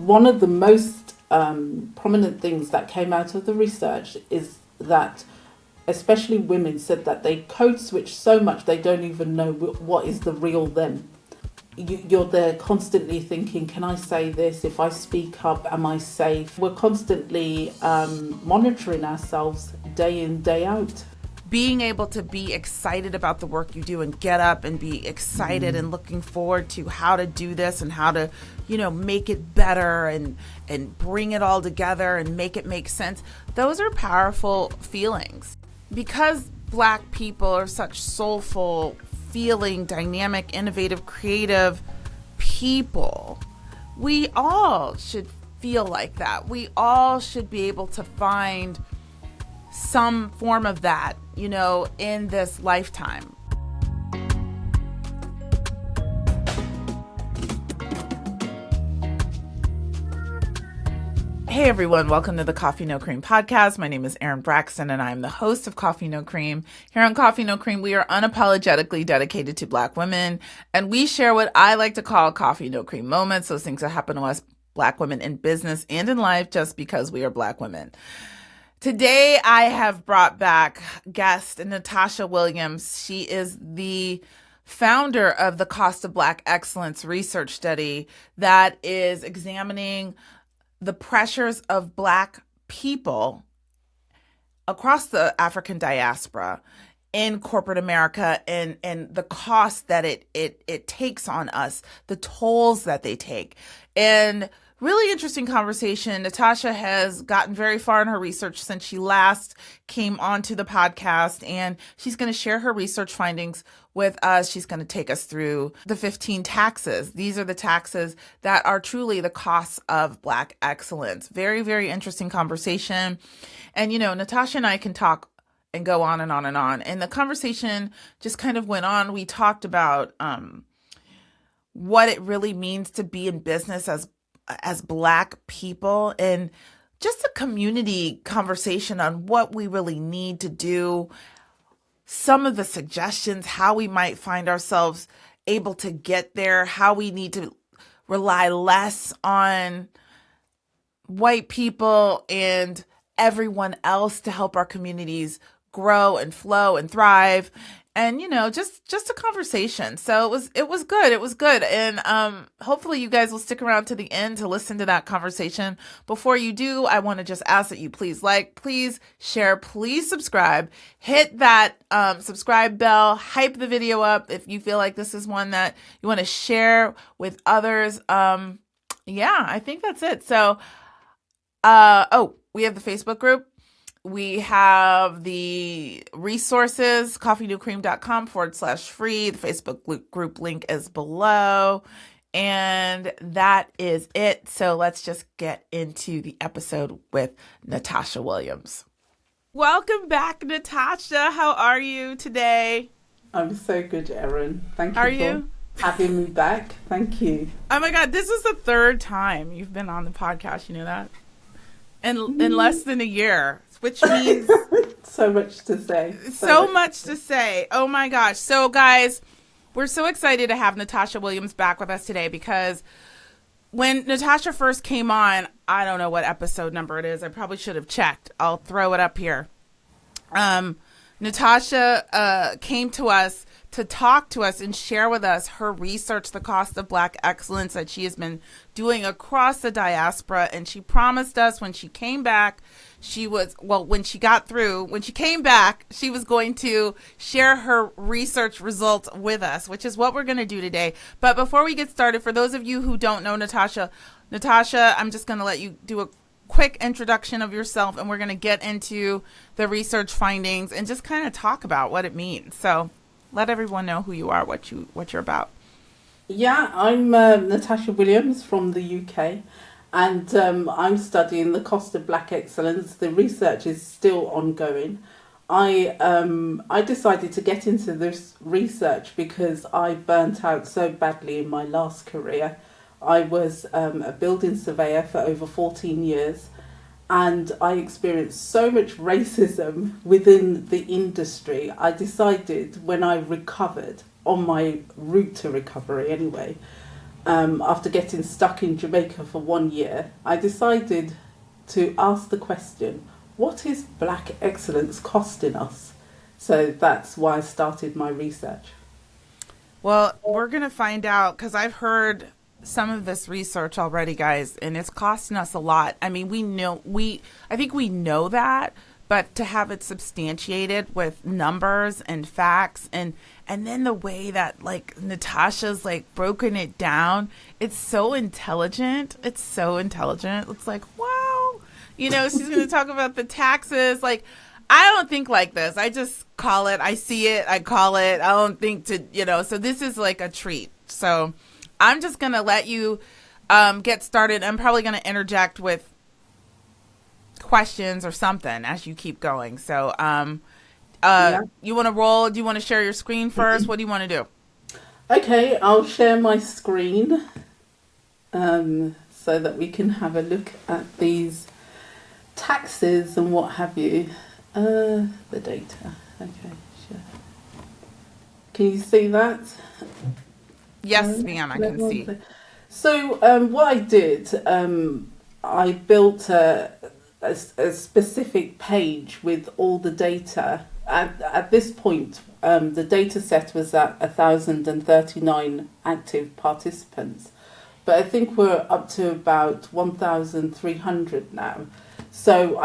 one of the most prominent things that came out of the research is that especially women said that they code switch so much they don't even know what is the real them. You're there constantly thinking, can I say this? If I speak up, am I safe? We're constantly monitoring ourselves day in, day out. Being able to be excited about the work you do and get up and be excited and looking forward to how to do this and how to, make it better and bring it all together and make it make sense. Those are powerful feelings. Because Black people are such soulful, feeling, dynamic, innovative, creative people, we all should feel like that. We all should be able to find some form of that, in this lifetime. Hey everyone, welcome to the Coffee No Cream podcast. My name is Erin Braxton and I'm the host of Coffee No Cream. Here on Coffee No Cream, we are unapologetically dedicated to Black women, and we share what I like to call Coffee No Cream moments, those things that happen to us Black women in business and in life just because we are Black women. Today, I have brought back guest Natasha Williams. She is the founder of the Cost of Black Excellence research study that is examining the pressures of Black people across the African diaspora in corporate America and the cost that it takes on us, the tolls that they take. And really interesting conversation. Natasha has gotten very far in her research since she last came onto the podcast, and she's going to share her research findings with us. She's going to take us through the 15 taxes. These are the taxes that are truly the costs of Black excellence. Very, very interesting conversation. And, Natasha and I can talk and go on and on and on. And the conversation just kind of went on. We talked about what it really means to be in business as Black people, and just a community conversation on what we really need to do, some of the suggestions, how we might find ourselves able to get there, how we need to rely less on white people and everyone else to help our communities grow and flow and thrive. And, just a conversation. So it was good. And hopefully you guys will stick around to the end to listen to that conversation. Before you do, I want to just ask that you please please share, please subscribe, hit that subscribe bell, hype the video up if you feel like this is one that you want to share with others. I think that's it. So, we have the Facebook group. We have the resources, coffeenocream.com/free. The Facebook group link is below. And that is it. So let's just get into the episode with Natasha Williams. Welcome back, Natasha. How are you today? I'm so good, Erin. Thank you for having me back. Thank you. Oh my God, this is the third time you've been on the podcast. You know that? In less than a year. Which means so much to say. So much to say. Oh my gosh. So guys, we're so excited to have Natasha Williams back with us today, because when Natasha first came on, I don't know what episode number it is. I probably should have checked. I'll throw it up here. Natasha came to us to talk to us and share with us her research, the cost of Black excellence that she has been doing across the diaspora. And she promised us when she came back, when she came back, she was going to share her research results with us, which is what we're going to do today. But before we get started, for those of you who don't know Natasha, I'm just going to let you do a quick introduction of yourself, and we're going to get into the research findings and just kind of talk about what it means. So let everyone know who you are, what you're about. Yeah, I'm Natasha Williams from the UK, and I'm studying the cost of Black excellence. The research is still ongoing. I decided to get into this research because I burnt out so badly in my last career. I was a building surveyor for over 14 years, and I experienced so much racism within the industry. I decided when I recovered, on my route to recovery anyway, after getting stuck in Jamaica for 1 year, I decided to ask the question, what is Black excellence costing us? So that's why I started my research. Well, we're going to find out because I've heard some of this research already, guys, and it's costing us a lot. I mean, I think we know that, but to have it substantiated with numbers and facts and then the way that like Natasha's like broken it down, it's so intelligent. It's so intelligent. It's like, wow. You know, she's going to talk about the taxes. Like, I don't think like this. I just call it. I see it. I call it. I don't think to, so this is like a treat. So I'm just going to let you get started. I'm probably going to interject with questions or something as you keep going. So you want to roll? Do you want to share your screen first? What do you want to do? Okay, I'll share my screen so that we can have a look at these taxes and what have you. The data. Okay, sure. Can you see that? Yes, ma'am, I can see. So what I did, I built a specific page with all the data. At this point, the data set was at 1,039 active participants, but I think we're up to about 1,300 now. So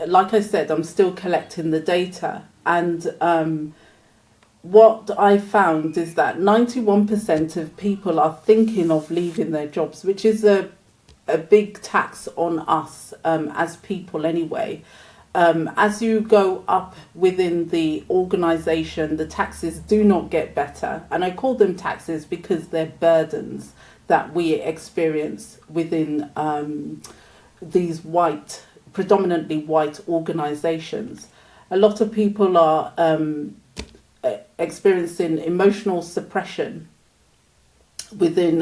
like I said, I'm still collecting the data, and what I found is that 91% of people are thinking of leaving their jobs, which is a big tax on us as people anyway. As you go up within the organisation, the taxes do not get better. And I call them taxes because they're burdens that we experience within these predominantly white organisations. A lot of people are experiencing emotional suppression within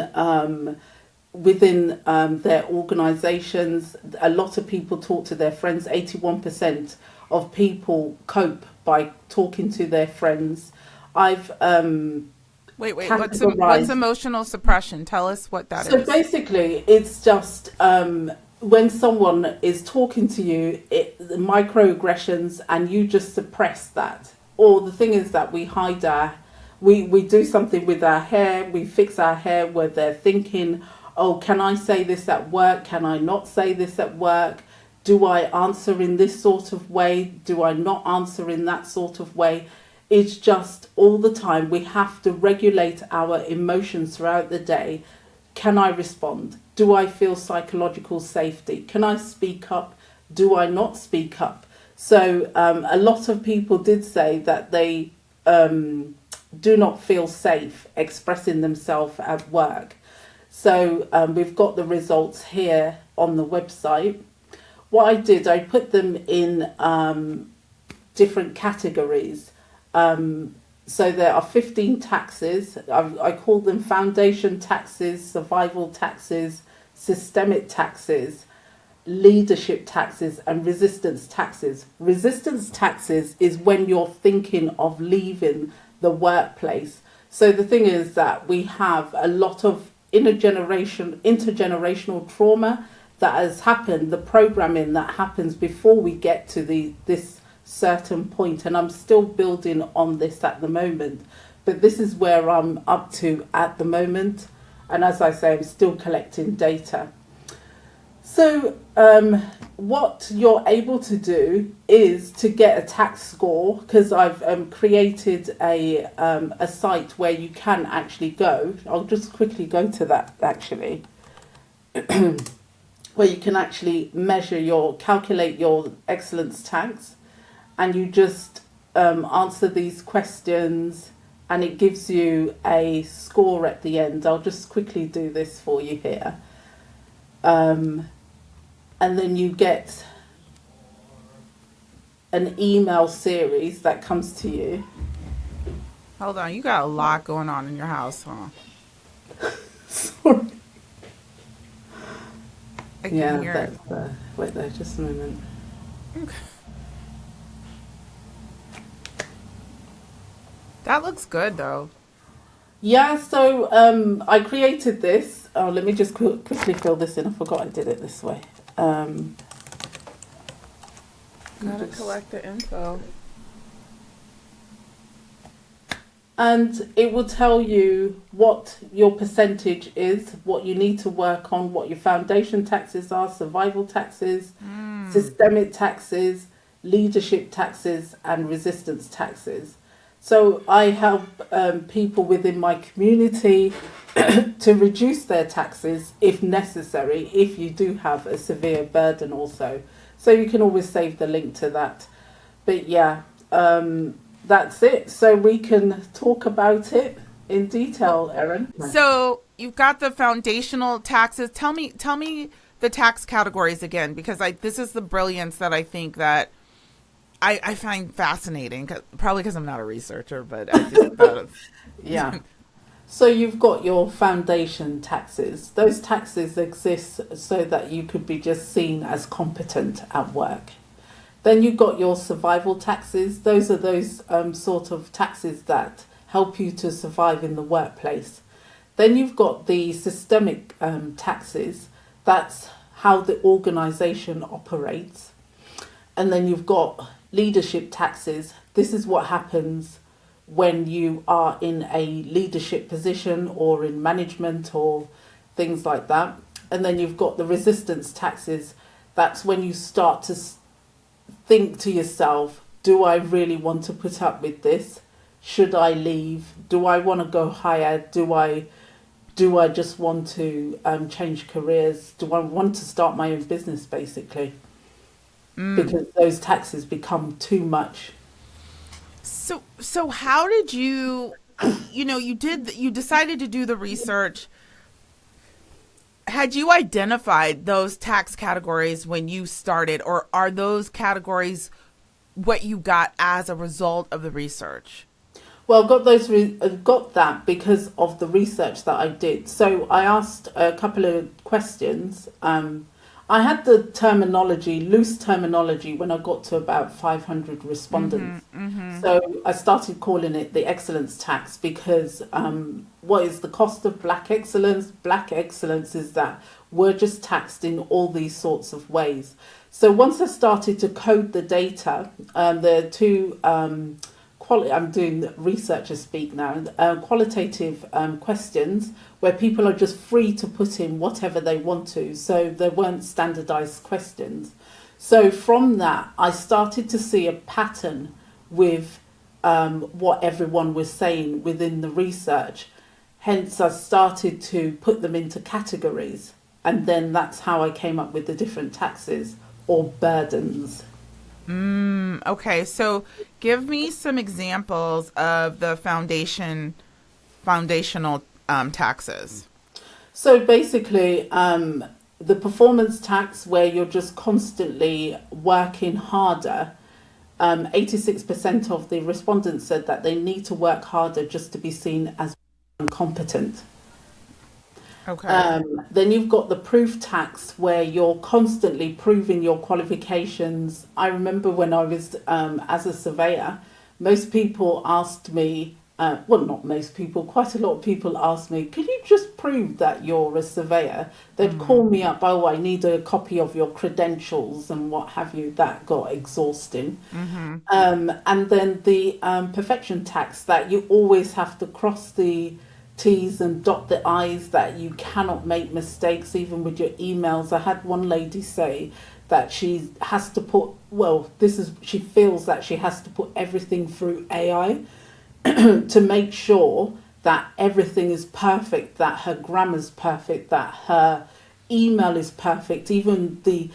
their organisations. A lot of people talk to their friends. 81% of people cope by talking to their friends. I've wait. What's emotional suppression? Tell us what that is. So basically, it's just when someone is talking to you, the microaggressions, and you just suppress that. Or the thing is that we hide we do something with our hair. We fix our hair where they're thinking, oh, can I say this at work? Can I not say this at work? Do I answer in this sort of way? Do I not answer in that sort of way? It's just all the time. We have to regulate our emotions throughout the day. Can I respond? Do I feel psychological safety? Can I speak up? Do I not speak up? So a lot of people did say that they do not feel safe expressing themselves at work. So we've got the results here on the website. What I did, I put them in different categories. So there are 15 taxes. I call them foundation taxes, survival taxes, systemic taxes, leadership taxes, and resistance taxes. Resistance taxes is when you're thinking of leaving the workplace. So the thing is that we have a lot of intergenerational trauma that has happened, the programming that happens before we get to this certain point. And I'm still building on this at the moment, but this is where I'm up to at the moment. And as I say, I'm still collecting data. So what you're able to do is to get a tax score, because I've created a site where you can actually go. I'll just quickly go to that actually, where you can actually calculate your excellence tax, and you just answer these questions, and it gives you a score at the end. I'll just quickly do this for you here. And then you get an email series that comes to you. Hold on, you got a lot going on in your house, huh? Sorry. I can hear it. Wait there, just a moment. Okay. That looks good, though. Yeah, so I created this Oh, let me just quickly fill this in. I forgot I did it this way. Gotta collect the info. And it will tell you what your percentage is, what you need to work on, what your foundation taxes are, survival taxes, systemic taxes, leadership taxes, and resistance taxes. So I help people within my community to reduce their taxes if necessary, if you do have a severe burden also. So you can always save the link to that. But yeah, that's it. So we can talk about it in detail, Erin. So you've got the foundational taxes. Tell me the tax categories again, because this is the brilliance that I think that I find fascinating. Probably because I'm not a researcher, but I just thought of yeah. So you've got your foundation taxes. Those taxes exist so that you could be just seen as competent at work. Then you've got your survival taxes. Those are those sort of taxes that help you to survive in the workplace. Then you've got the systemic taxes. That's how the organization operates. And then you've got leadership taxes. This is what happens when you are in a leadership position or in management or things like that. And then you've got the resistance taxes. That's when you start to think to yourself, do I really want to put up with this? Should I leave? Do I want to go higher? Do I just want to change careers? Do I want to start my own business, basically? Because those taxes become too much. So how did you decided to do the research? Had you identified those tax categories when you started, or are those categories what you got as a result of the research? Well, got that because of the research that I did. So I asked a couple of questions. I had the loose terminology, when I got to about 500 respondents. So I started calling it the excellence tax because what is the cost of black excellence? Black excellence is that we're just taxed in all these sorts of ways. So once I started to code the data, there are two I'm doing researcher speak now, qualitative questions where people are just free to put in whatever they want to. So there weren't standardized questions. So from that, I started to see a pattern with what everyone was saying within the research. Hence, I started to put them into categories. And then that's how I came up with the different taxes or burdens. Okay, so give me some examples of the foundational taxes. So basically, the performance tax, where you're just constantly working harder. 86% of the respondents said that they need to work harder just to be seen as competent. Okay. Then you've got the proof tax, where you're constantly proving your qualifications. I remember when I was as a surveyor, most people asked me, not most people, quite a lot of people asked me, could you just prove that you're a surveyor? They'd call me up, oh, I need a copy of your credentials and what have you. That got exhausting. And then the perfection tax, that you always have to cross the T's and dot the I's, that you cannot make mistakes even with your emails. I had one lady say that she has to put, she feels that she has to put everything through AI to make sure that everything is perfect, that her grammar's perfect, that her email is perfect, even the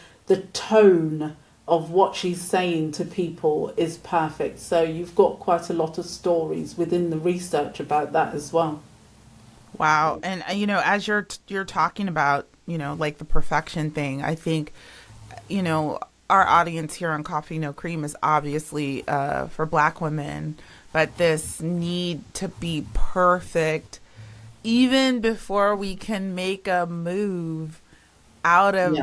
tone of what she's saying to people is perfect. So you've got quite a lot of stories within the research about that as well. Wow. And, as you're talking about, like the perfection thing, I think, our audience here on Coffee No Cream is obviously for Black women, but this need to be perfect even before we can make a move out of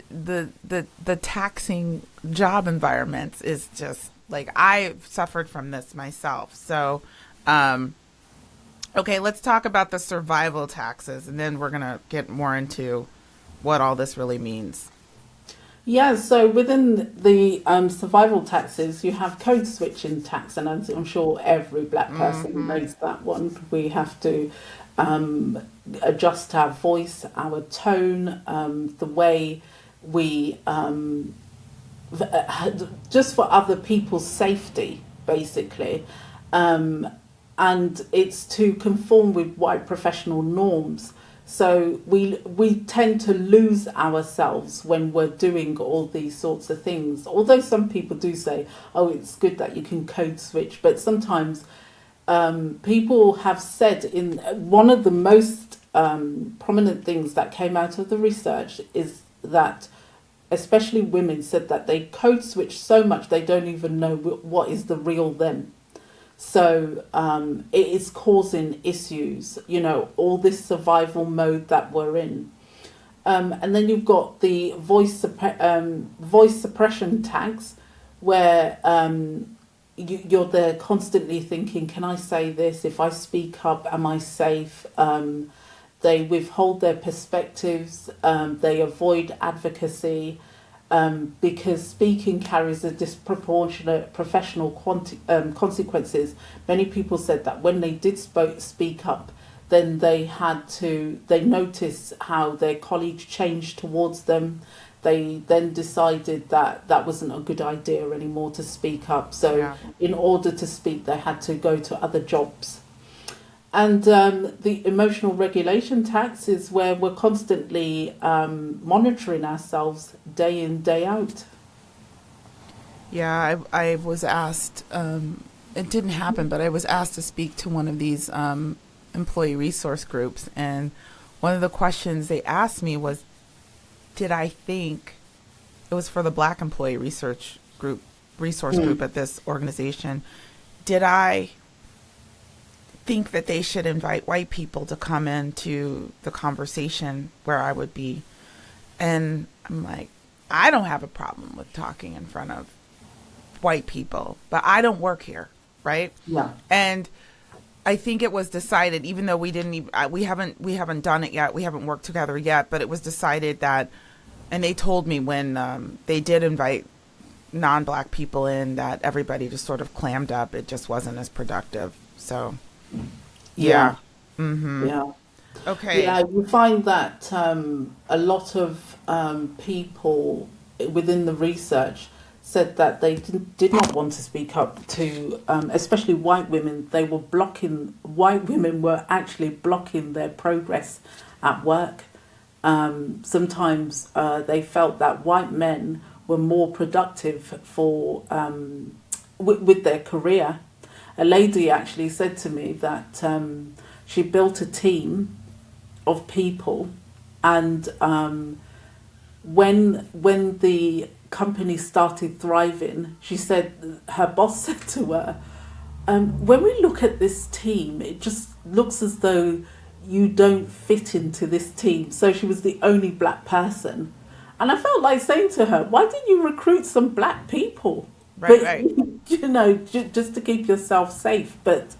the taxing job environments is just like, I've suffered from this myself. So, Okay, let's talk about the survival taxes, and then we're going to get more into what all this really means. Yeah, so within the survival taxes, you have code switching tax, and I'm sure every black person knows that one. We have to um, adjust our voice, our tone, the way we, just for other people's safety, basically. Um, and it's to conform with white professional norms. So we tend to lose ourselves when we're doing all these sorts of things. Although some people do say, "Oh, it's good that you can code switch," but sometimes people have said in one of the most prominent things that came out of the research is that especially women said that they code switch so much they don't even know what is the real them. So it is causing issues, all this survival mode that we're in. And then you've got the voice suppression tags, where you're there constantly thinking, can I say this? If I speak up, am I safe? They withhold their perspectives. They avoid advocacy. Because speaking carries a disproportionate professional consequences. Many people said that when they did speak up, then they noticed how their colleagues changed towards them. They then decided that that wasn't a good idea anymore to speak up. So in order to speak, they had to go to other jobs. And the emotional regulation tax is where we're constantly monitoring ourselves day in, day out. Yeah, I was asked, it didn't happen, but I was asked to speak to one of these employee resource groups. And one of the questions they asked me was, did I think, it was for the Black Employee Resource Group at this organization, did I think that they should invite white people to come into the conversation where I would be? And I'm like, I don't have a problem with talking in front of white people, but I don't work here, right? Yeah. And I think it was decided, even though we haven't done it yet, we haven't worked together yet, but it was decided that, and they told me when they did invite non-Black people in, that everybody just sort of clammed up. It just wasn't as productive. So yeah. Mm-hmm. Yeah. Okay. Yeah, you find that a lot of people within the research said that they did not want to speak up to, especially white women. White women were actually blocking their progress at work. Sometimes they felt that white men were more productive for with their career. A lady actually said to me that she built a team of people, and when the company started thriving, she said her boss said to her, when we look at this team, it just looks as though you don't fit into this team. So she was the only Black person, and I felt like saying to her, why didn't you recruit some Black people? Right. Just to keep yourself safe. But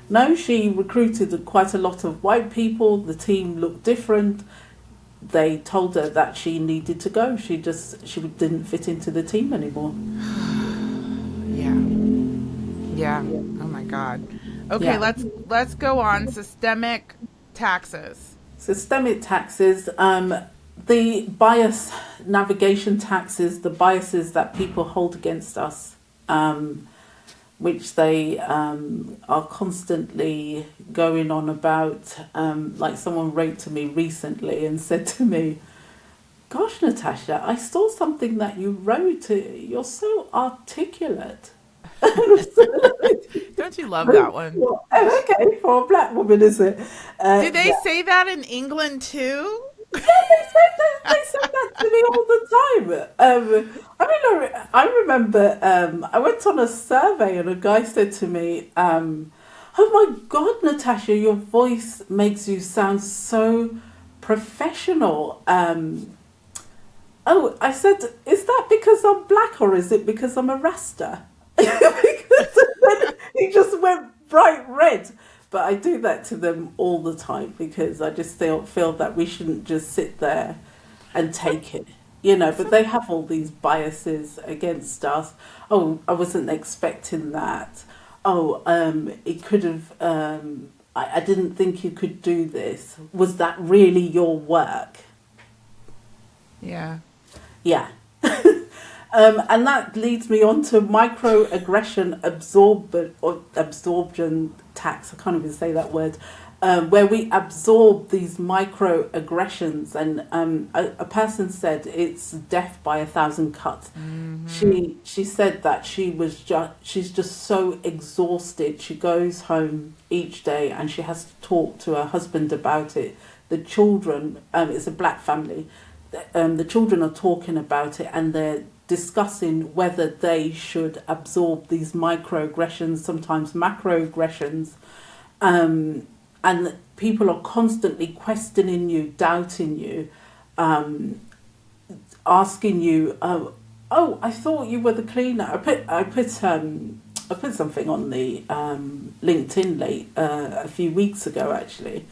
no, she recruited quite a lot of white people. The team looked different. They told her that she needed to go. She didn't fit into the team anymore. Yeah. Oh my God. Okay, let's go on. Systemic taxes. Systemic taxes. The bias navigation taxes, the biases that people hold against us, which they are constantly going on about. Like someone wrote to me recently and said to me, gosh, Natasha, I saw something that you wrote. You're so articulate. Don't you love that one? Well, okay, for a Black woman, is it? Do they say that in England too? Yeah, they said that to me all the time. I remember I went on a survey and a guy said to me, oh my God, Natasha, your voice makes you sound so professional. Oh, I said, is that because I'm Black or is it because I'm a Rasta? Because then he just went bright red. but I do that to them all the time because I just feel that we shouldn't just sit there and take it, but they have all these biases against us. Oh, I wasn't expecting that. Oh, it could have, I didn't think you could do this. Was that really your work? Yeah. Yeah. And that leads me on to microaggression absorption tax. I can't even say that word. Where we absorb these microaggressions, and a person said it's death by 1,000 cuts. Mm-hmm. She said that she's just so exhausted. She goes home each day and she has to talk to her husband about it. The children, it's a black family. The children are talking about it and they're discussing whether they should absorb these microaggressions, sometimes macroaggressions, and people are constantly questioning you, doubting you, asking you, oh, I thought you were the cleaner. I put something on the LinkedIn a few weeks ago actually.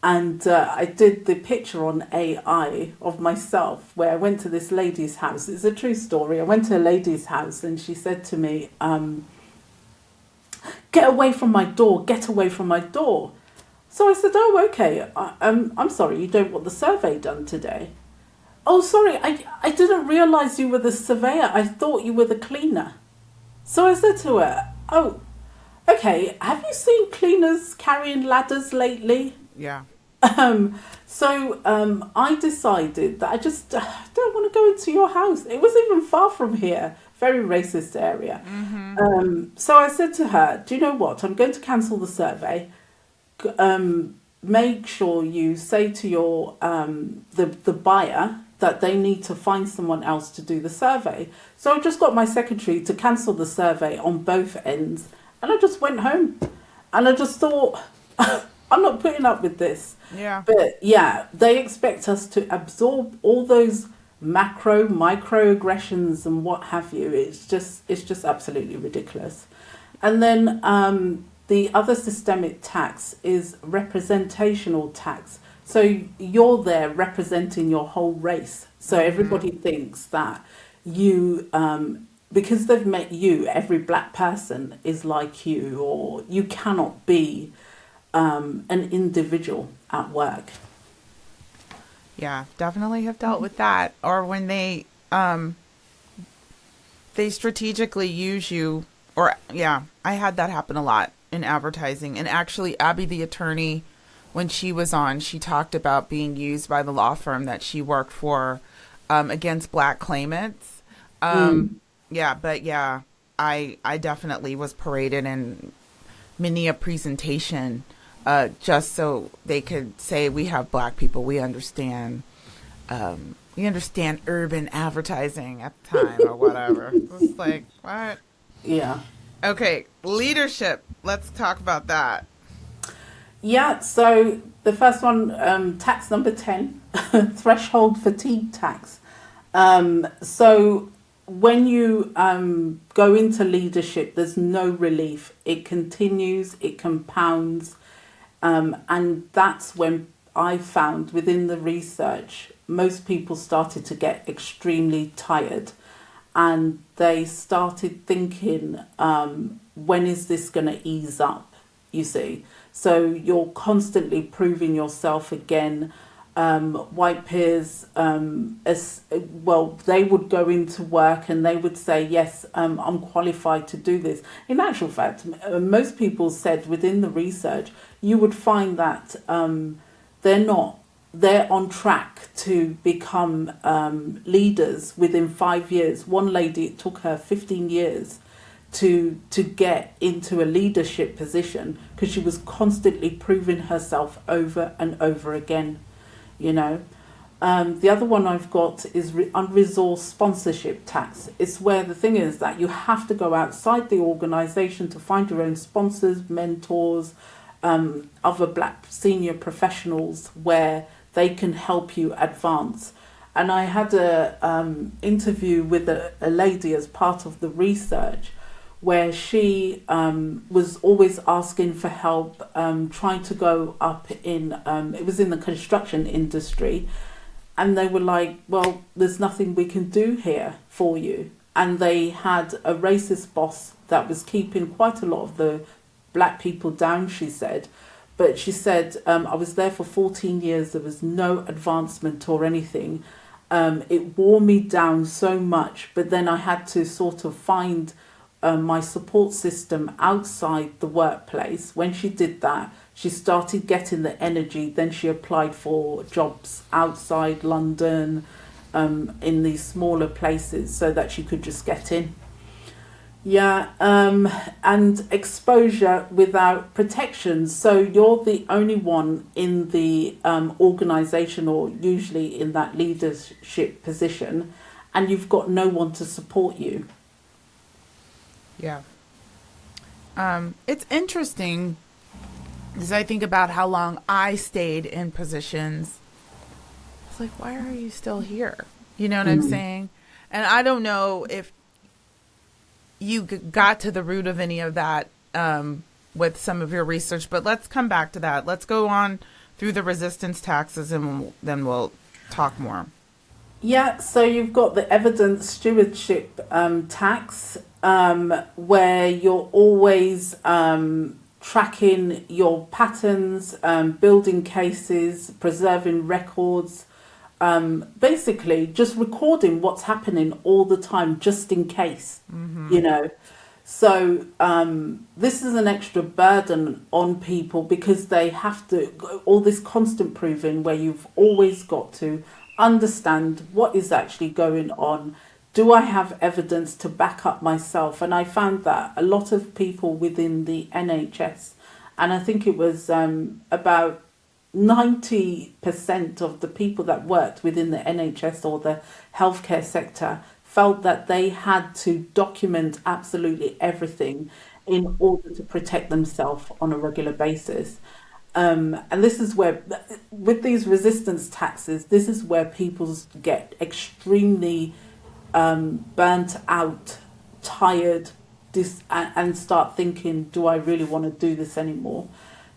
And I did the picture on AI of myself where I went to this lady's house. It's a true story. I went to a lady's house and she said to me, get away from my door, get away from my door. So I said, oh, okay, I'm sorry, you don't want the survey done today. Oh, sorry, I didn't realise you were the surveyor. I thought you were the cleaner. So I said to her, oh, okay, have you seen cleaners carrying ladders lately? Yeah. So I decided that I just don't want to go into your house. It was even far from here, very racist area. Mm-hmm. So I said to her, do you know what? I'm going to cancel the survey. Make sure you say to your the buyer that they need to find someone else to do the survey. So I just got my secretary to cancel the survey on both ends, and I just went home, and I just thought, I'm not putting up with this. Yeah. But yeah, they expect us to absorb all those microaggressions and what have you. It's just absolutely ridiculous. And then the other systemic tax is representational tax. So you're there representing your whole race. So everybody thinks that you, because they've met you, every black person is like you, or you cannot be an individual at work. Yeah, definitely have dealt with that. Or when they strategically use you, or yeah, I had that happen a lot in advertising. And actually, Abby, the attorney, when she was on, she talked about being used by the law firm that she worked for against black claimants. Yeah, but yeah, I definitely was paraded in many a presentation just so they could say, we have black people, we understand urban advertising at the time or whatever. It's like, what? Yeah. Okay, leadership. Let's talk about that. Yeah, so the first one, tax number 10, threshold fatigue tax. So when you go into leadership, there's no relief. It continues, it compounds. And that's when I found within the research, most people started to get extremely tired, and they started thinking, when is this going to ease up, you see? So you're constantly proving yourself again. White peers, as well, they would go into work and they would say, yes, I'm qualified to do this. In actual fact, most people said within the research, you would find that they're on track to become leaders within 5 years. One lady, it took her 15 years to get into a leadership position because she was constantly proving herself over and over again. You know, the other one I've got is unresourced sponsorship tax. It's where the thing is that you have to go outside the organisation to find your own sponsors, mentors, other black senior professionals where they can help you advance. And I had a interview with a lady as part of the research where she was always asking for help, trying to go up in, it was in the construction industry. And they were like, well, there's nothing we can do here for you. And they had a racist boss that was keeping quite a lot of the black people down, she said. But she said, I was there for 14 years. There was no advancement or anything. It wore me down so much. But then I had to sort of find my support system outside the workplace. When she did that, she started getting the energy. Then she applied for jobs outside London, in these smaller places, so that she could just get in. Yeah, and exposure without protection. So you're the only one in the organisation, or usually in that leadership position, and you've got no one to support you. Yeah. It's interesting because I think about how long I stayed in positions. It's like, why are you still here? You know what I'm saying? And I don't know if you got to the root of any of that with some of your research, but let's come back to that. Let's go on through the resistance taxes, and then we'll talk more. Yeah, so you've got the evidence stewardship tax, where you're always tracking your patterns, building cases, preserving records, basically just recording what's happening all the time, just in case, you know. So this is an extra burden on people, because they have to, all this constant proving, where you've always got to understand what is actually going on. Do I have evidence to back up myself? And I found that a lot of people within the NHS, and I think it was about 90% of the people that worked within the NHS or the healthcare sector, felt that they had to document absolutely everything in order to protect themselves on a regular basis. And this is where, with these resistance taxes, this is where people get extremely burnt out, tired, and start thinking, do I really want to do this anymore?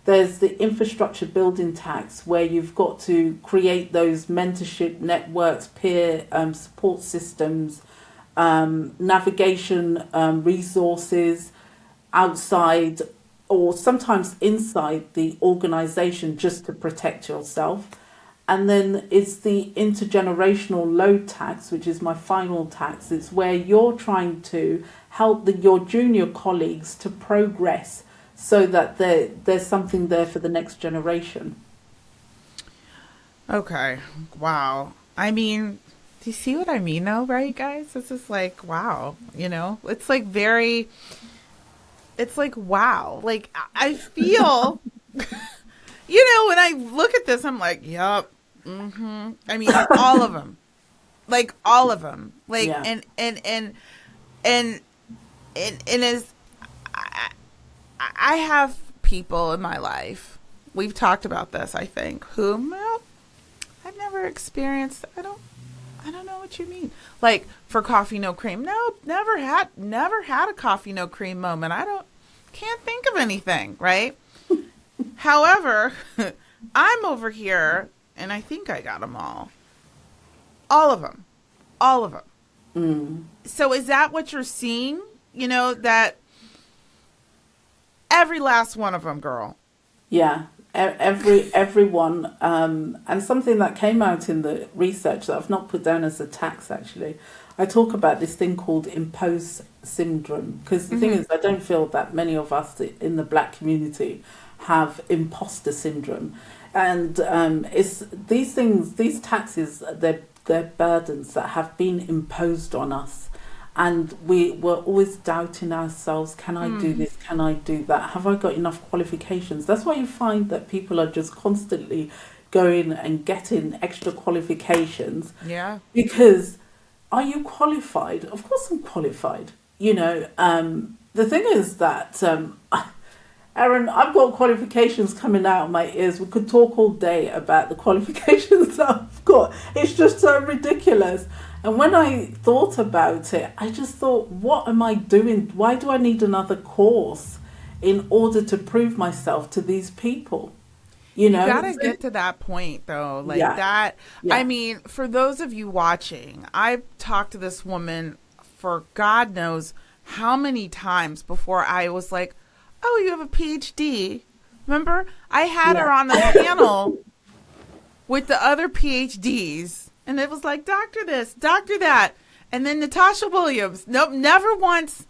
There's the infrastructure building tax, where you've got to create those mentorship networks, peer support systems, navigation resources outside or sometimes inside the organisation, just to protect yourself. And then it's the intergenerational load tax, which is my final tax. It's where you're trying to help your junior colleagues to progress, so that there's something there for the next generation. Okay. Wow. I mean, do you see what I mean though, right, guys? This is like, wow, you know, it's like it's like, wow. Like, I feel, you know, when I look at this, I'm like, yup. I mean, all of them. Like, all of them. Like, yeah. And as I have people in my life, we've talked about this, I think, who, well, I've never experienced, I don't know what you mean. Like, for coffee, no cream. No, never had a coffee, no cream moment. Can't think of anything, right? However, I'm over here, and I think I got them all. All of them. So is that what you're seeing? You know, that every last one of them, girl. Yeah, everyone. And something that came out in the research that I've not put down as a tax, actually, I talk about this thing called imposter syndrome, because the thing is, I don't feel that many of us in the Black community have imposter syndrome. And it's these things, these taxes, they're burdens that have been imposed on us. And we were always doubting ourselves. Can I do this? Can I do that? Have I got enough qualifications? That's why you find that people are just constantly going and getting extra qualifications. Yeah. Because are you qualified? Of course I'm qualified. You know, the thing is that, Aaron, I've got qualifications coming out of my ears. We could talk all day about the qualifications that I've got. It's just so ridiculous. And when I thought about it, I just thought, what am I doing? Why do I need another course in order to prove myself to these people? You gotta get to that point though, like Yeah, that. I yeah, mean, for those of you watching, I've talked to this woman for God knows how many times before I was like, oh, you have a PhD. Remember? I had yeah. her on the panel with the other PhDs, and it was like, doctor this, doctor that. And then Natasha Williams, nope, never once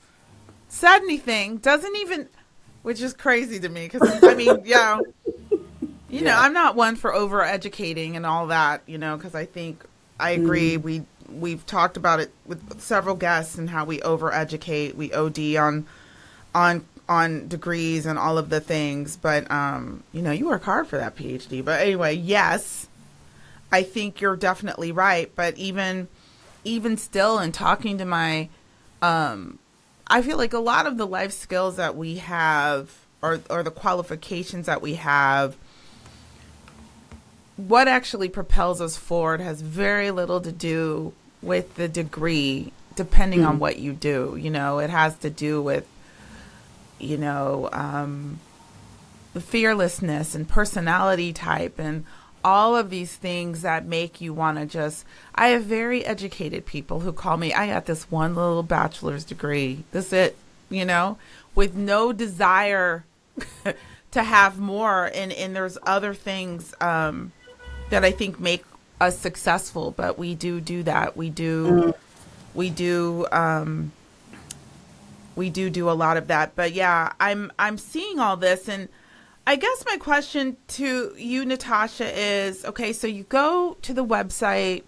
said anything, doesn't even, which is crazy to me because, I mean, you know, Yeah. I'm not one for over educating and all that, you know, because I think I agree. We've talked about it with several guests and how we over educate, we OD on degrees and all of the things. But you know, you work hard for that PhD. But anyway, yes, I think you're definitely right. But even still, in talking to my, I feel like a lot of the life skills that we have, or the qualifications that we have, what actually propels us forward has very little to do with the degree, depending on what you do. You know, it has to do with, you know, the fearlessness and personality type and all of these things that make you want to just, I have very educated people who call me, I got this one little bachelor's degree. That's it, you know, with no desire to have more. And there's other things, that I think make us successful, but we do that. We do a lot of that. But yeah, I'm seeing all this, and I guess my question to you, Natasha, is, okay, so you go to the website,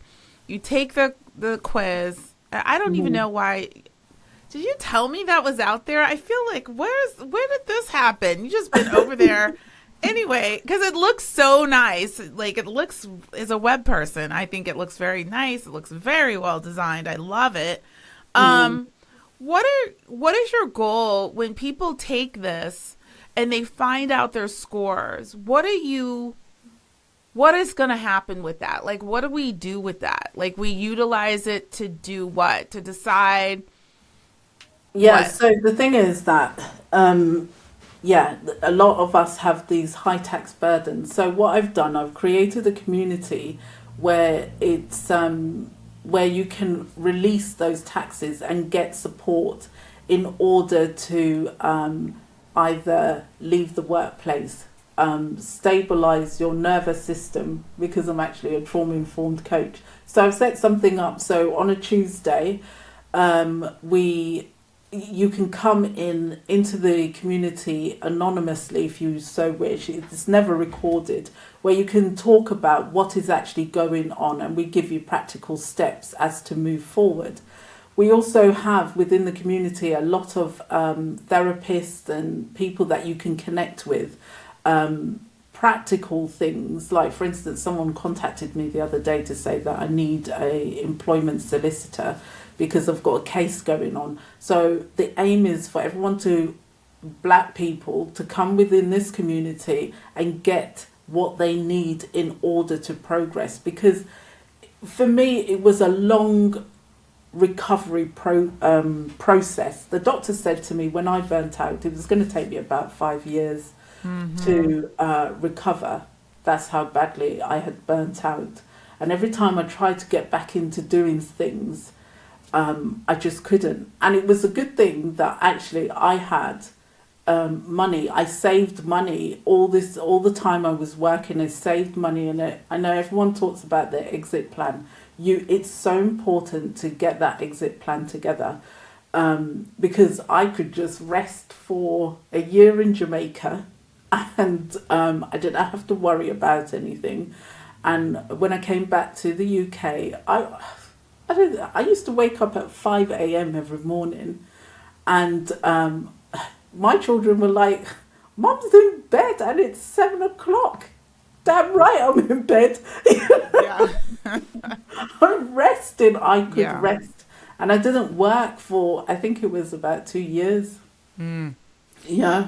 you take the quiz. I don't even know why. Did you tell me that was out there? I feel like where did this happen? You just been over there. Anyway, because it looks so nice. Like, it looks, as a web person, I think it looks very nice. It looks very well designed. I love it. What is your goal when people take this and they find out their scores? What is going to happen with that? Like, what do we do with that? Like, we utilize it to do what? To decide Yeah, what? so the thing is that, a lot of us have these high tax burdens. So what I've done, I've created a community where it's where you can release those taxes and get support in order to either leave the workplace, stabilize your nervous system, because I'm actually a trauma-informed coach. So I've set something up. So on a Tuesday, you can come into the community anonymously if you so wish. It's never recorded, where you can talk about what is actually going on, and we give you practical steps as to move forward. We also have within the community a lot of therapists and people that you can connect with. Practical things, like for instance, someone contacted me the other day to say that I need a employment solicitor because I've got a case going on. So the aim is for black people to come within this community and get what they need in order to progress. Because for me, it was a long recovery process. The doctor said to me when I burnt out, it was going to take me about 5 years to recover. That's how badly I had burnt out. And every time I tried to get back into doing things, I just couldn't. And it was a good thing that actually I had money. I saved money all the time I was working. I saved money in it. I know everyone talks about their exit plan. It's so important to get that exit plan together, because I could just rest for a year in Jamaica, and I didn't have to worry about anything. And when I came back to the UK, I used to wake up at 5 a.m. every morning, and my children were like, "Mum's in bed and it's 7 o'clock." Damn right, I'm in bed. Yeah. I'm resting. I could rest, and I didn't work for, I think it was about 2 years. Yeah,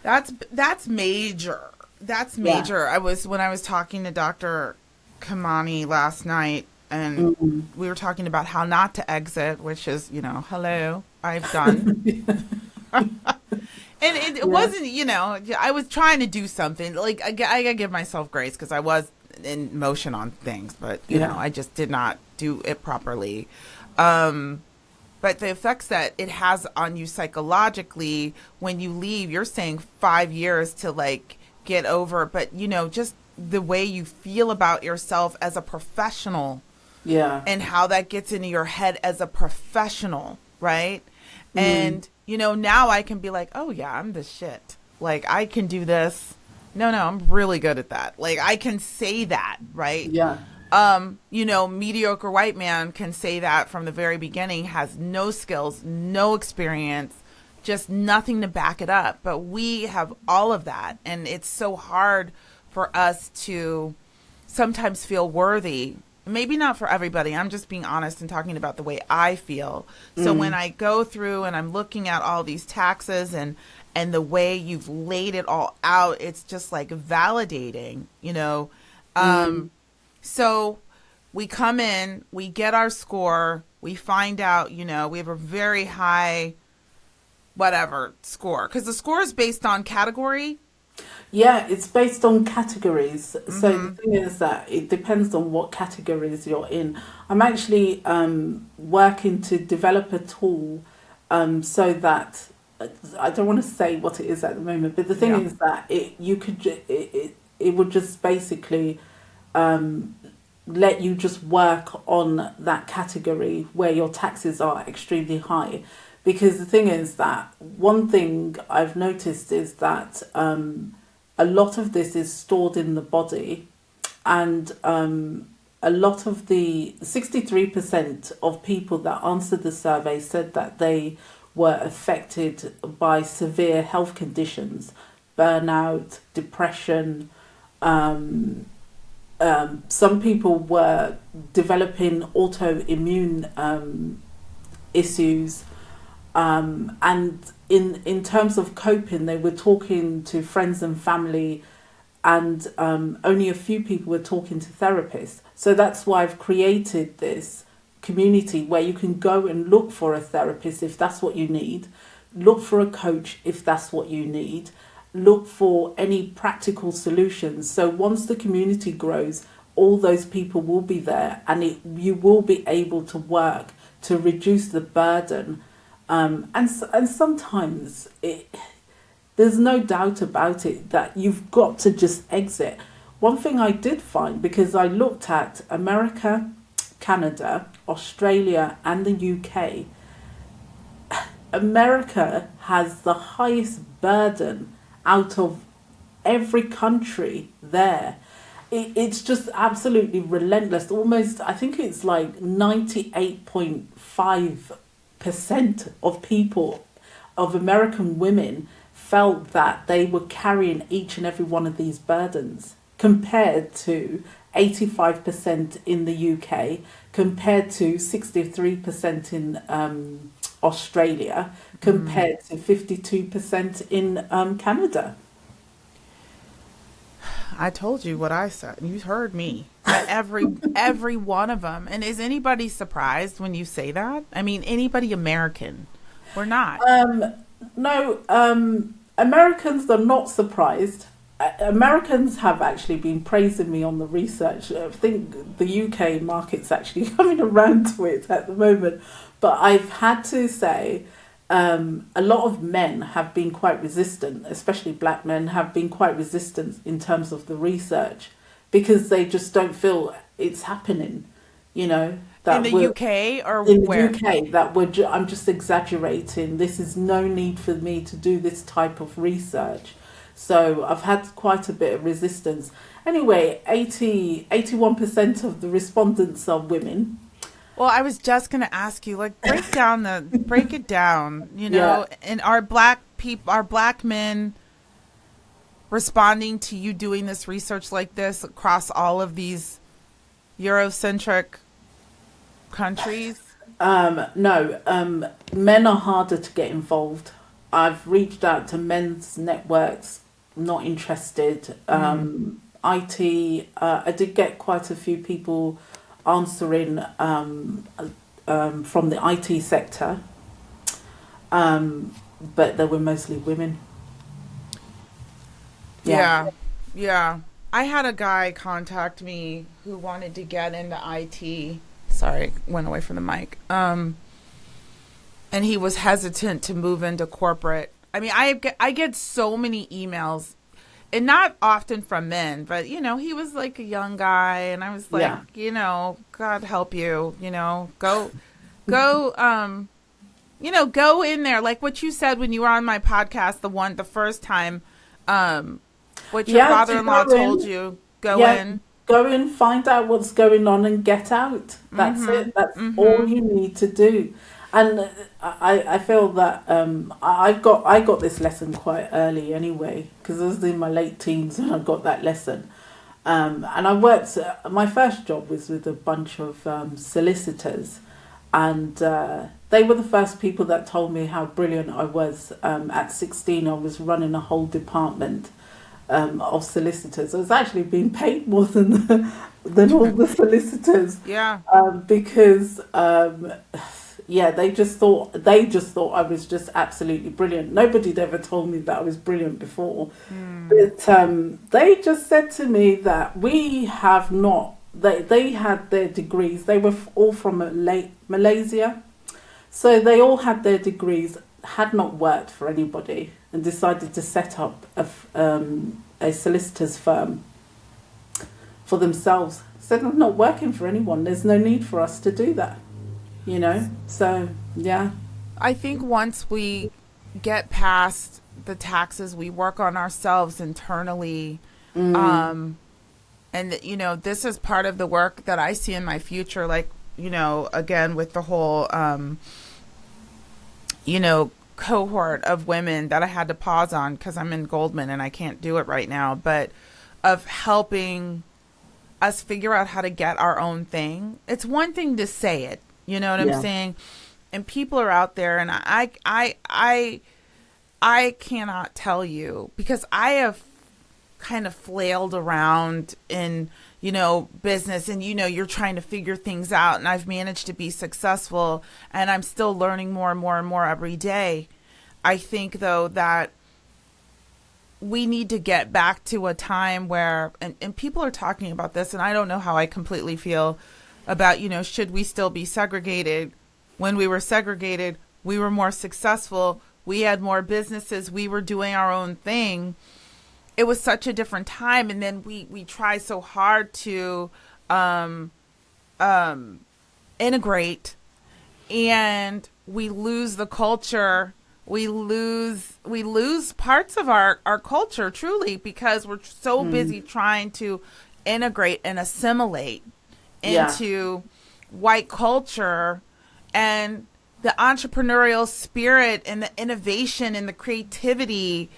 That's major. That's major. When I was talking to Dr. Kamani last night, And we were talking about how not to exit, which is, hello, I've done. And it Yeah. wasn't, I was trying to do something. Like, I gotta give myself grace because I was in motion on things, but, Yeah. I just did not do it properly. But the effects that it has on you psychologically when you leave, you're saying 5 years to like get over, but, just the way you feel about yourself as a professional Yeah. and how that gets into your head as a professional, right? And, now I can be like, oh, yeah, I'm the shit. Like, I can do this. No, I'm really good at that. Like, I can say that, right? Yeah. Mediocre white man can say that from the very beginning, has no skills, no experience, just nothing to back it up. But we have all of that. And it's so hard for us to sometimes feel worthy. Maybe not for everybody. I'm just being honest and talking about the way I feel. So when I go through and I'm looking at all these taxes and the way you've laid it all out, it's just like validating, So we come in, we get our score, we find out, we have a very high whatever score, because the score is based on category. Yeah, it's based on categories. So the thing is that it depends on what categories you're in. I'm actually working to develop a tool so that I don't want to say what it is at the moment, but the thing Yeah. is that it would just basically let you just work on that category where your taxes are extremely high. Because the thing is that one thing I've noticed is that a lot of this is stored in the body, and a lot of the 63% of people that answered the survey said that they were affected by severe health conditions, burnout, depression. Some people were developing autoimmune issues. And in terms of coping, they were talking to friends and family, and only a few people were talking to therapists. So that's why I've created this community where you can go and look for a therapist if that's what you need, look for a coach if that's what you need, look for any practical solutions. So once the community grows, all those people will be there, and you will be able to work to reduce the burden. And sometimes there's no doubt about it that you've got to just exit. One thing I did find, because I looked at America, Canada, Australia, and the UK, America has the highest burden out of every country there. It's just absolutely relentless. Almost, I think it's like 98.5% of people, of American women, felt that they were carrying each and every one of these burdens, compared to 85% in the UK, compared to 63% in Australia, compared to 52% in Canada. I told you what I said. You heard me. Every one of them. And is anybody surprised when you say that? I mean, anybody American? We're not. No, Americans are not surprised. Americans have actually been praising me on the research. I think the UK market's actually coming around to it at the moment. But I've had to say, a lot of men have been quite resistant, especially black men have been quite resistant in terms of the research, because they just don't feel it's happening, that in the UK or in where? the UK, that I'm just exaggerating. This is no need for me to do this type of research. So I've had quite a bit of resistance. Anyway, 81% of the respondents are women. Well, I was just going to ask you, like, break it down, Yeah. and are black men responding to you doing this research like this across all of these Eurocentric countries? No, men are harder to get involved. I've reached out to men's networks, not interested. IT, I did get quite a few people answering from the IT sector, but they were mostly women. Yeah. I had a guy contact me who wanted to get into IT. Sorry, went away from the mic. And he was hesitant to move into corporate. I mean, I get so many emails, and not often from men, but he was like a young guy, and I was like, God help you, go, go in there, like what you said when you were on my podcast, the first time, what your father-in-law told you, go in. Go in, find out what's going on, and get out. That's it. That's all you need to do. And I feel that I got this lesson quite early anyway, because I was in my late teens when I got that lesson. And I worked. My first job was with a bunch of solicitors, and they were the first people that told me how brilliant I was. At 16, I was running a whole department of solicitors. I was actually being paid more than all the solicitors. Yeah. Because they just thought I was just absolutely brilliant. Nobody'd ever told me that I was brilliant before. But they just said to me that we have not. They had their degrees. They were all from Malaysia, so they all had their degrees, had not worked for anybody, and decided to set up a solicitor's firm for themselves. Said, I'm not working for anyone. There's no need for us to do that. So, yeah. I think once we get past the taxes, we work on ourselves internally. And, this is part of the work that I see in my future, like, again, with the whole, cohort of women that I had to pause on because I'm in Goldman and I can't do it right now, but of helping us figure out how to get our own thing. It's one thing to say it, you know what I'm saying? And people are out there, and I cannot tell you, because I have kind of flailed around in, business, and, you're trying to figure things out, and I've managed to be successful, and I'm still learning more and more and more every day. I think, though, that we need to get back to a time where, and people are talking about this, and I don't know how I completely feel about, should we still be segregated? When we were segregated, we were more successful. We had more businesses. We were doing our own thing. It was such a different time. And then we try so hard to integrate, and we lose the culture. We lose parts of our culture, truly, because we're so busy trying to integrate and assimilate into white culture, and the entrepreneurial spirit and the innovation and the creativity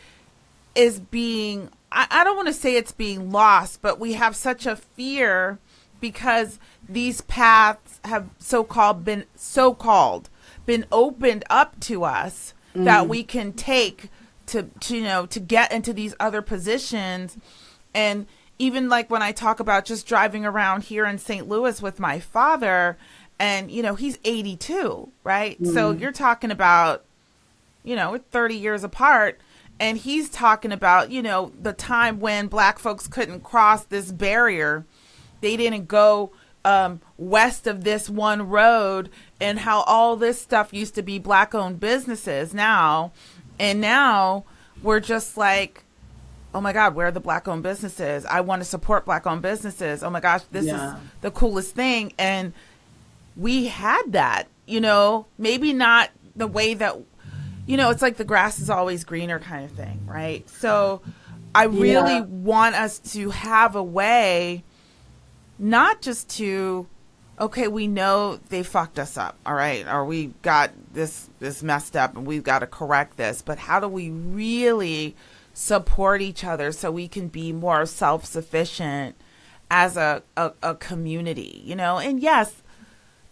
is being, I don't want to say it's being lost, but we have such a fear because these paths have been opened up to us that we can take to get into these other positions. And even like when I talk about just driving around here in St. Louis with my father, and, he's 82, right? So you're talking about, we're 30 years apart, and he's talking about, the time when Black folks couldn't cross this barrier. They didn't go west of this one road, and how all this stuff used to be Black-owned businesses now. And now we're just like, oh my God, where are the Black-owned businesses? I want to support Black-owned businesses. Oh my gosh, this is the coolest thing. And we had that, maybe not the way that, it's like the grass is always greener kind of thing, right? So I really want us to have a way, not just to, okay, we know they fucked us up, all right, or we got this messed up and we've got to correct this, but how do we really support each other so we can be more self-sufficient as a community, And yes,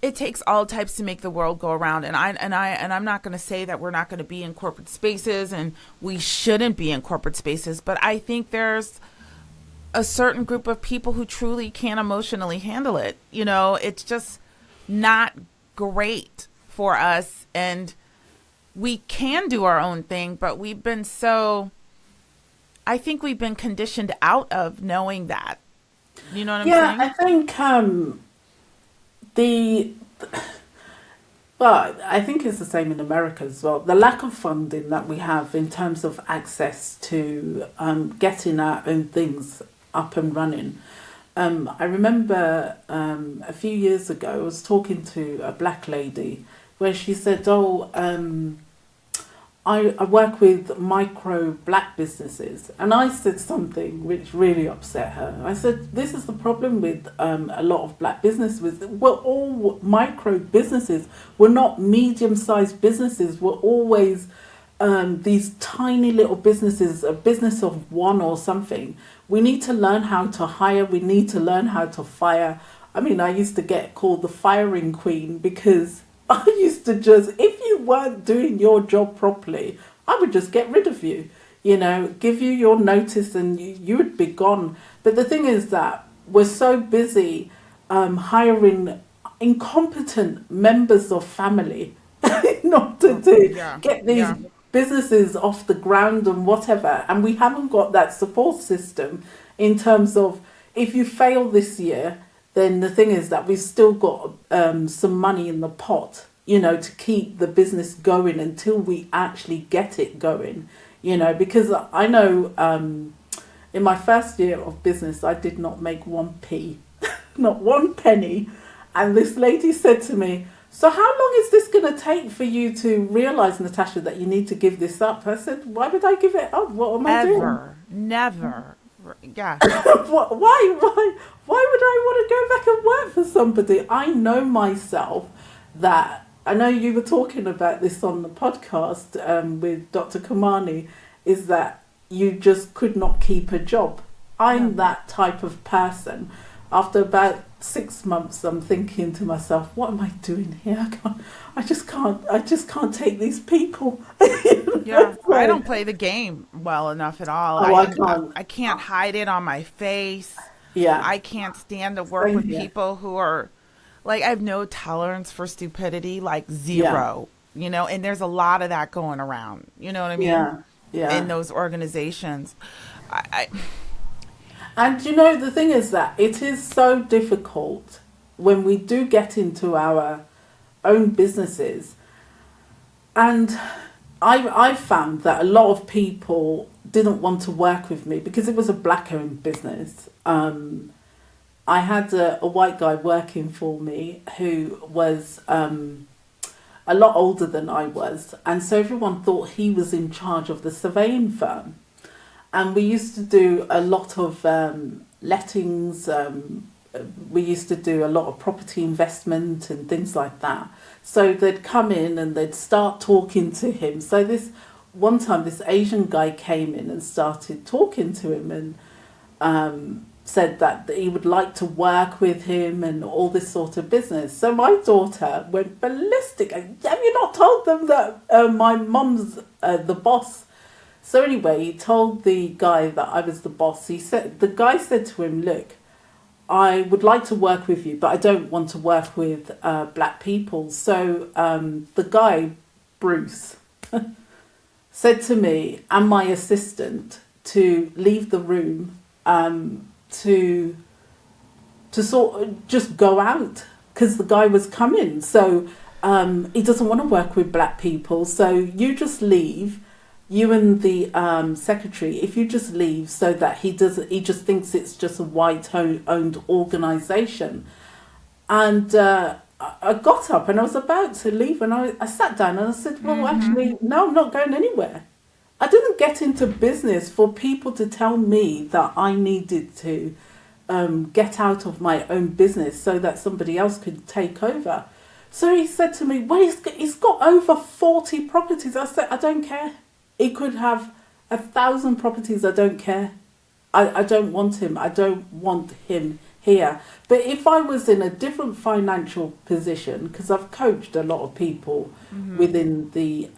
it takes all types to make the world go around, and I'm not going to say that we're not going to be in corporate spaces and we shouldn't be in corporate spaces, but I think there's a certain group of people who truly can't emotionally handle it. You know, it's just not great for us. And we can do our own thing, but I think we've been conditioned out of knowing that. You know what I'm saying? I think the well, I think it's the same in America as well. The lack of funding that we have in terms of access to getting our own things up and running. I remember a few years ago, I was talking to a black lady where she said, I work with micro black businesses. And I said something which really upset her. I said, this is the problem with a lot of black businesses. We're all micro businesses. We're not medium-sized businesses. We're always these tiny little businesses, a business of one or something. We need to learn how to hire. We need to learn how to fire. I mean, I used to get called the firing queen because I used to just, if you weren't doing your job properly, I would just get rid of you, give you your notice and you would be gone. But the thing is that we're so busy hiring incompetent members of family in order to get these businesses off the ground and whatever. And we haven't got that support system in terms of if you fail this year, then the thing is that we've still got some money in the pot, to keep the business going until we actually get it going, because I know in my first year of business, I did not make 1p, not 1 penny. And this lady said to me, so how long is this going to take for you to realise, Natasha, that you need to give this up? I said, why would I give it up? What am I doing? Never. Yeah. Why would I want to go back and work for somebody? I know myself that, I know you were talking about this on the podcast with Dr. Kamani, is that you just could not keep a job. I'm that type of person. After about 6 months, I'm thinking to myself, what am I doing here? I just can't take these people. Yeah, I don't play the game well enough at all. I can't hide it on my face. Yeah. I can't stand to work with people who are, like, I have no tolerance for stupidity, like zero, and there's a lot of that going around. You know what I mean? Yeah. In those organizations. And the thing is that it is so difficult when we do get into our own businesses. And I found that a lot of people didn't want to work with me because it was a black-owned business. I had a white guy working for me who was a lot older than I was. And so everyone thought he was in charge of the surveying firm. And we used to do a lot of lettings. We used to do a lot of property investment and things like that. So they'd come in and they'd start talking to him. So one time this Asian guy came in and started talking to him and said that he would like to work with him and all this sort of business. So my daughter went ballistic. Have you not told them that my mum's the boss? So anyway, he told the guy that I was the boss. The guy said to him, look, I would like to work with you, but I don't want to work with black people. So the guy, Bruce, said to me and my assistant to leave the room to sort of just go out because the guy was coming. So he doesn't want to work with black people. So you just leave. You and the secretary, if you just leave so that he just thinks it's just a white-owned organisation. And I got up and I was about to leave and I sat down and I said, well, actually, no, I'm not going anywhere. I didn't get into business for people to tell me that I needed to get out of my own business so that somebody else could take over. So he said to me, well, he's got over 40 properties. I said, I don't care. He could have 1,000 properties. I don't care. I don't want him. I don't want him here. But if I was in a different financial position, because I've coached a lot of people within the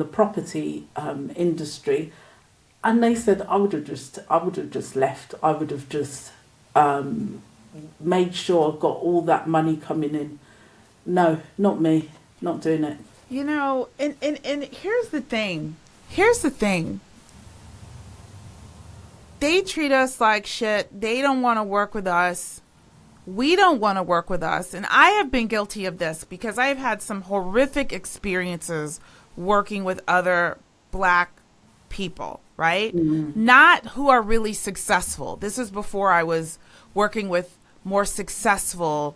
property industry, And they said I would have just left. I would have just made sure I got all that money coming in. No, not me. Not doing it. You know, and here's the thing. Here's the thing. They treat us like shit. They don't want to work with us. We don't want to work with us. And I have been guilty of this because I've had some horrific experiences working with other Black people, right? Mm-hmm. Not who are really successful. This is before I was working with more successful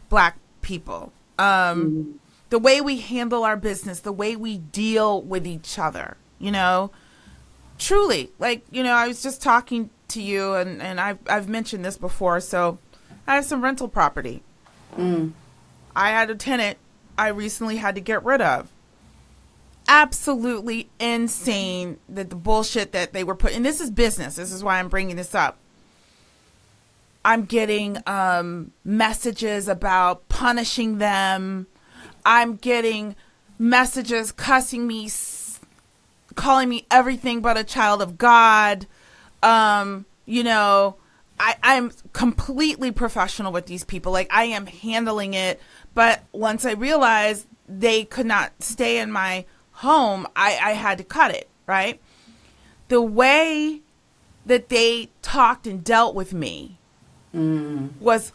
Black people. The way we handle our business, the way we deal with each other, you know, truly, like, you know, I was just talking to you and I've mentioned this before. So I have some rental property. I had a tenant I recently had to get rid of. Absolutely insane that the bullshit that they were putting, and this is business. This is why I'm bringing this up. I'm getting messages about punishing them. I'm getting messages cussing me, calling me everything but a child of God. You know, I'm completely professional with these people. Like, I am handling it. But once I realized they could not stay in my home, I had to cut it, right? The way that they talked and dealt with me was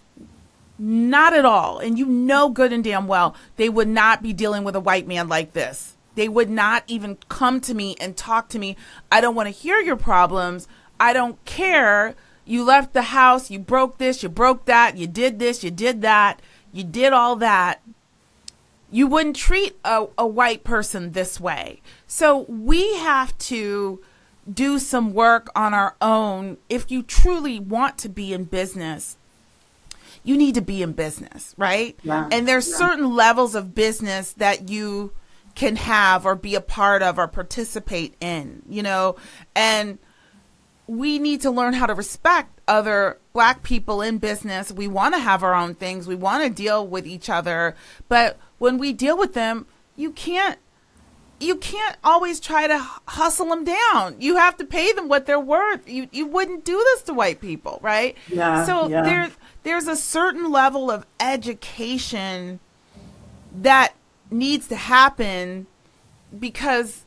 not at all. And you know good and damn well they would not be dealing with a white man like this. They would not even come to me and talk to me. I don't want to hear your problems. I don't care. You left the house. You broke this. You broke that. You did this. You did that. You did all that. You wouldn't treat a white person this way. So we have to do some work on our own. If you truly want to be in business, you need to be in business, right? Yeah. And there's certain levels of business that you can have or be a part of or participate in, you know, and we need to learn how to respect other Black people in business. We want to have our own things. We want to deal with each other. But when we deal with them, you can't always try to hustle them down. You have to pay them what they're worth. You wouldn't do this to white people, right? Yeah. So there's a certain level of education that needs to happen because,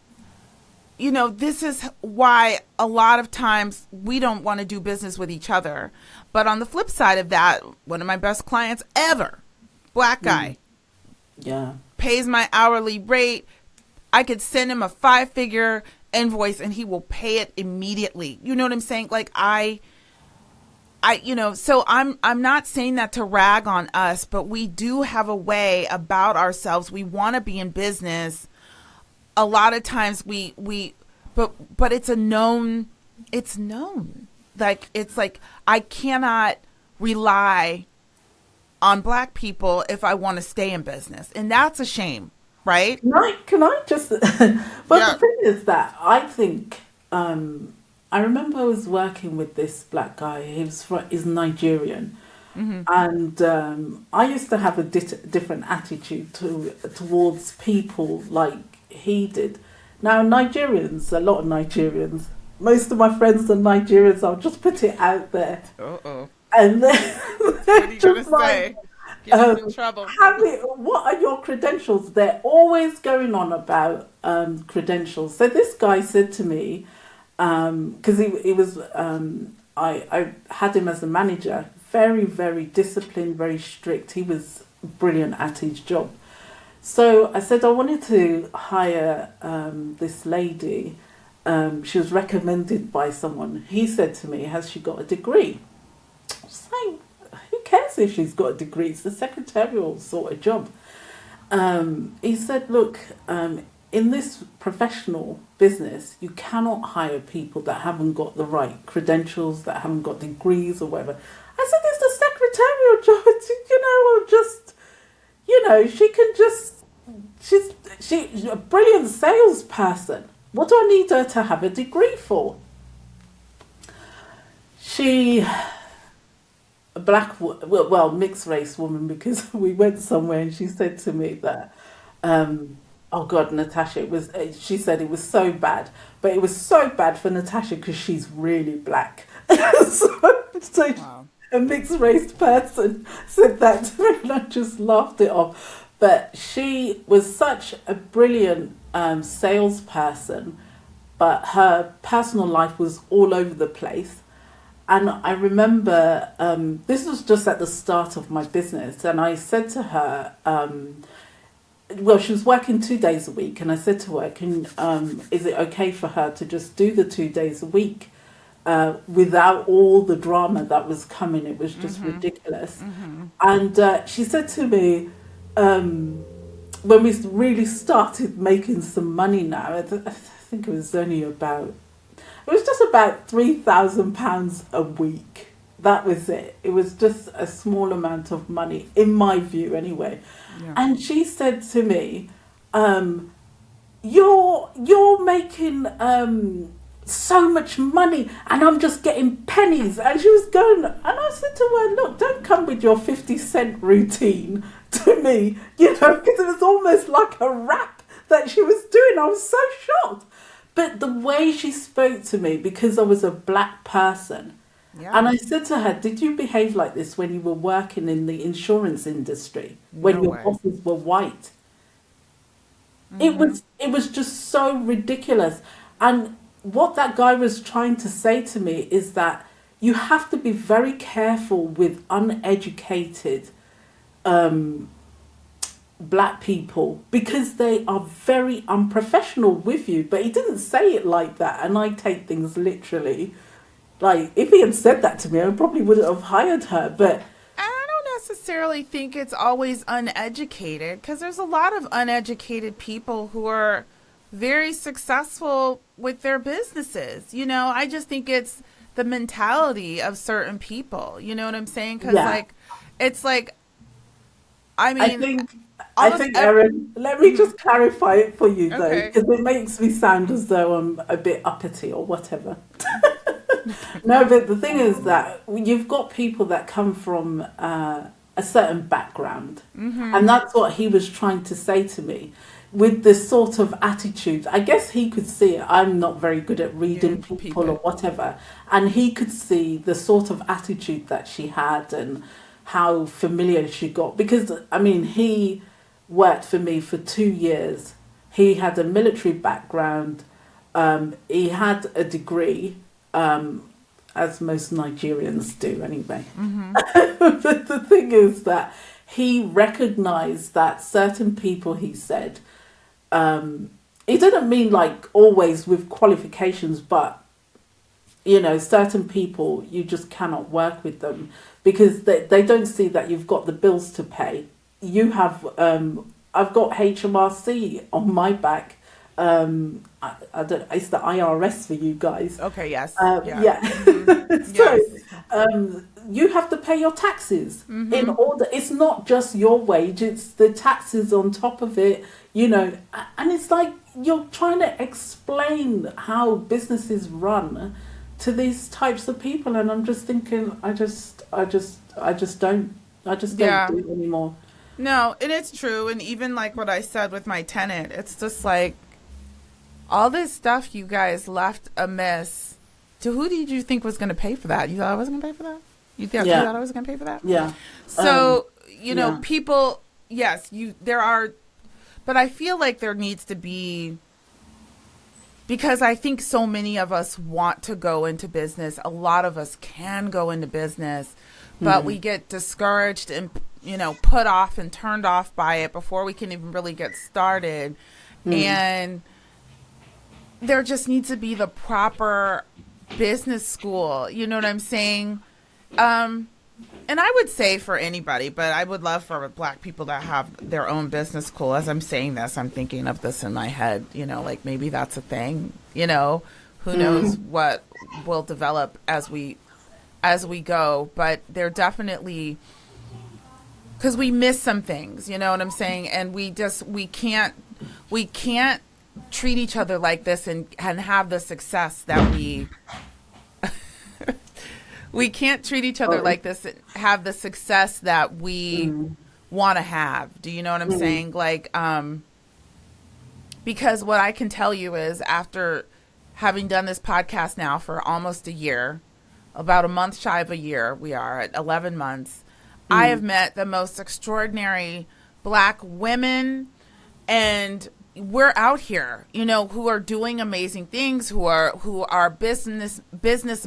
you know, this is why a lot of times we don't want to do business with each other. But on the flip side of that, one of my best clients ever, Black guy, pays my hourly rate. I could send him a 5-figure invoice and he will pay it immediately. You know what I'm saying? Like you know, so I'm not saying that to rag on us, but we do have a way about ourselves. We want to be in business. A lot of times but it's known. Like, it's like, I cannot rely on Black people if I want to stay in business. And that's a shame, right? Can I just, the thing is that I think, I remember I was working with this Black guy. He's Nigerian, and I used to have a different attitude towards people like he did. Now, a lot of Nigerians, most of my friends are Nigerians. I'll just put it out there. And they're just like, Get us in trouble. What are your credentials? They're always going on about credentials. So this guy said to me, because he was, I had him as a manager, very, very disciplined, very strict. He was brilliant at his job. So I said I wanted to hire this lady. She was recommended by someone. He said to me, has she got a degree? I was like, who cares if she's got a degree? It's the secretarial sort of job. He said, look, in this professional business, you cannot hire people that haven't got the right credentials, that haven't got degrees or whatever. I said, it's the secretarial job, she can just, she's a brilliant salesperson. What do I need her to have a degree for? A black, mixed race woman, because we went somewhere and she said to me that Oh God, Natasha, it was. She said it was so bad, but it was so bad for Natasha because she's really black. So Wow. a mixed race person said that to me, and I just laughed it off. But she was such a brilliant salesperson, but her personal life was all over the place. And I remember this was just at the start of my business, and I said to her. Well, she was working 2 days a week, and I said to her, "Can is it okay for her to just do the 2 days a week without all the drama that was coming? It was just ridiculous." And she said to me, when we really started making some money now, I think it was only about, it was just about £3,000 a week. That was it. It was just a small amount of money, in my view, anyway. Yeah. And she said to me, "You're making so much money, and I'm just getting pennies." And she was going, and I said to her, "Look, don't come with your 50-cent routine to me, because it was almost like a rap that she was doing." I was so shocked. But the way she spoke to me, because I was a black person, Yeah. and I said to her, "Did you behave like this when you were working in the insurance industry, when No your way. bosses were white?" It was just so ridiculous. And what that guy was trying to say to me is that you have to be very careful with uneducated black people, because they are very unprofessional with you. But he didn't say it like that, and I take things literally. Like, if he had said that to me, I probably wouldn't have hired her. But I don't necessarily think it's always uneducated, because there's a lot of uneducated people who are very successful with their businesses. I just think it's the mentality of certain people. You know what I'm saying? Because yeah, it's like, I I mean, think, almost Erin, let me just clarify it for you though, okay. because it makes me sound as though I'm a bit uppity or whatever. No, but the thing is that you've got people that come from a certain background, and that's what he was trying to say to me. With this sort of attitude, I guess he could see it. I'm not very good at reading people or whatever, and he could see the sort of attitude that she had and how familiar she got. Because I mean, he worked for me for 2 years. He had a military background. He had a degree, as most Nigerians do anyway. But the thing is that he recognized that certain people, he said, he didn't mean like always with qualifications, but certain people, you just cannot work with them because they don't see that you've got the bills to pay. You have, I've got HMRC on my back. I don't. It's the IRS for you guys. Okay. Yes. Yeah. So you have to pay your taxes in order. It's not just your wage; it's the taxes on top of it. And it's like you're trying to explain how businesses run to these types of people, and I'm just thinking, I just don't do it anymore. No, and it's true. And even like what I said with my tenant, it's just like, all this stuff you guys left amiss. To who did you think was going to pay for that? You thought I wasn't going to pay for that? You thought I was going to pay for that? Yeah. So, people, yes, there are, but I feel like there needs to be, because I think so many of us want to go into business. A lot of us can go into business, but we get discouraged and, put off and turned off by it before we can even really get started. And there just needs to be the proper business school. You know what I'm saying? And I would say for anybody, but I would love for Black people to have their own business school. As I'm saying this, I'm thinking of this in my head, like maybe that's a thing, who knows what will develop as we go, but they're definitely, because we miss some things, you know what I'm saying? And we can't treat each other like this and have the success that we can't treat each other like this and have the success that we want to have. Do you know what I'm saying? Like, Because what I can tell you is, after having done this podcast now for almost a year, about a month shy of a year, we are at 11 months, I have met the most extraordinary Black women, and we're out here, who are doing amazing things, who are business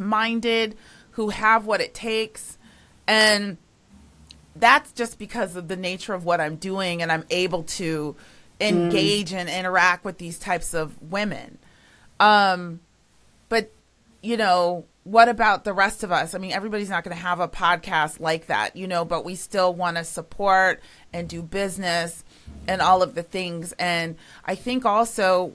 minded, who have what it takes. And that's just because of the nature of what I'm doing, and I'm able to engage and interact with these types of women. But, what about the rest of us? I mean, everybody's not going to have a podcast like that, but we still want to support and do business and all of the things. And I think also,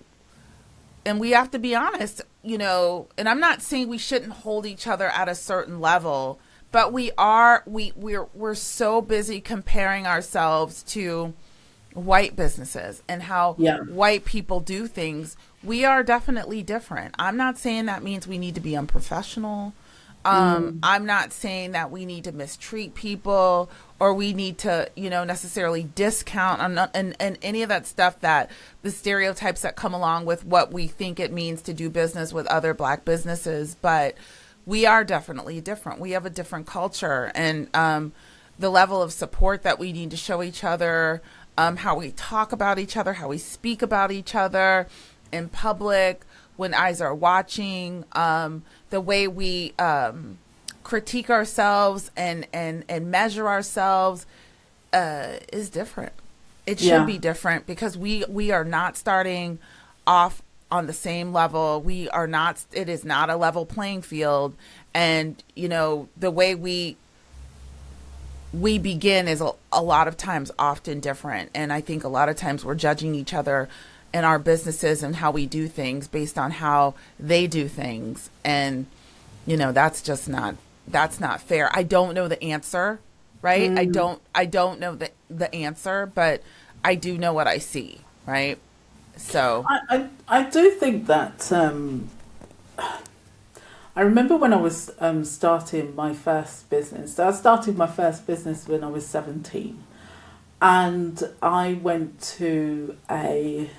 and we have to be honest, and I'm not saying we shouldn't hold each other at a certain level, but we're so busy comparing ourselves to white businesses and how white people do things. We are definitely different. I'm not saying that means we need to be unprofessional. I'm not saying that we need to mistreat people, or we need to, necessarily discount and any of that stuff, that the stereotypes that come along with what we think it means to do business with other Black businesses. But we are definitely different. We have a different culture, and the level of support that we need to show each other, how we talk about each other, how we speak about each other in public, when eyes are watching, the way we critique ourselves and measure ourselves is different. It should be different, because we are not starting off on the same level. It is not a level playing field. And, the way we begin is a lot of times often different. And I think a lot of times we're judging each other in our businesses and how we do things based on how they do things. And, that's not fair. I don't know the answer, right? I don't know the answer, but I do know what I see, right? So I do think that I remember when I was starting my first business. I started my first business when I was 17, and I went to a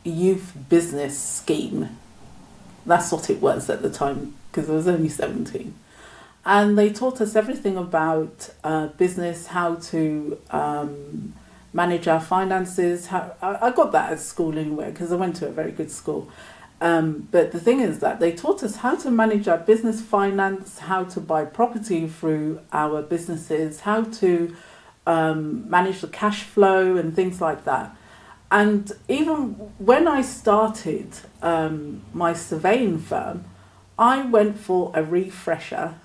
youth business scheme. That's what it was at the time, because I was only 17. And they taught us everything about business, how to manage our finances. I got that at school anyway, because I went to a very good school. But the thing is that they taught us how to manage our business finance, how to buy property through our businesses, how to manage the cash flow and things like that. And even when I started my surveying firm, I went for a refresher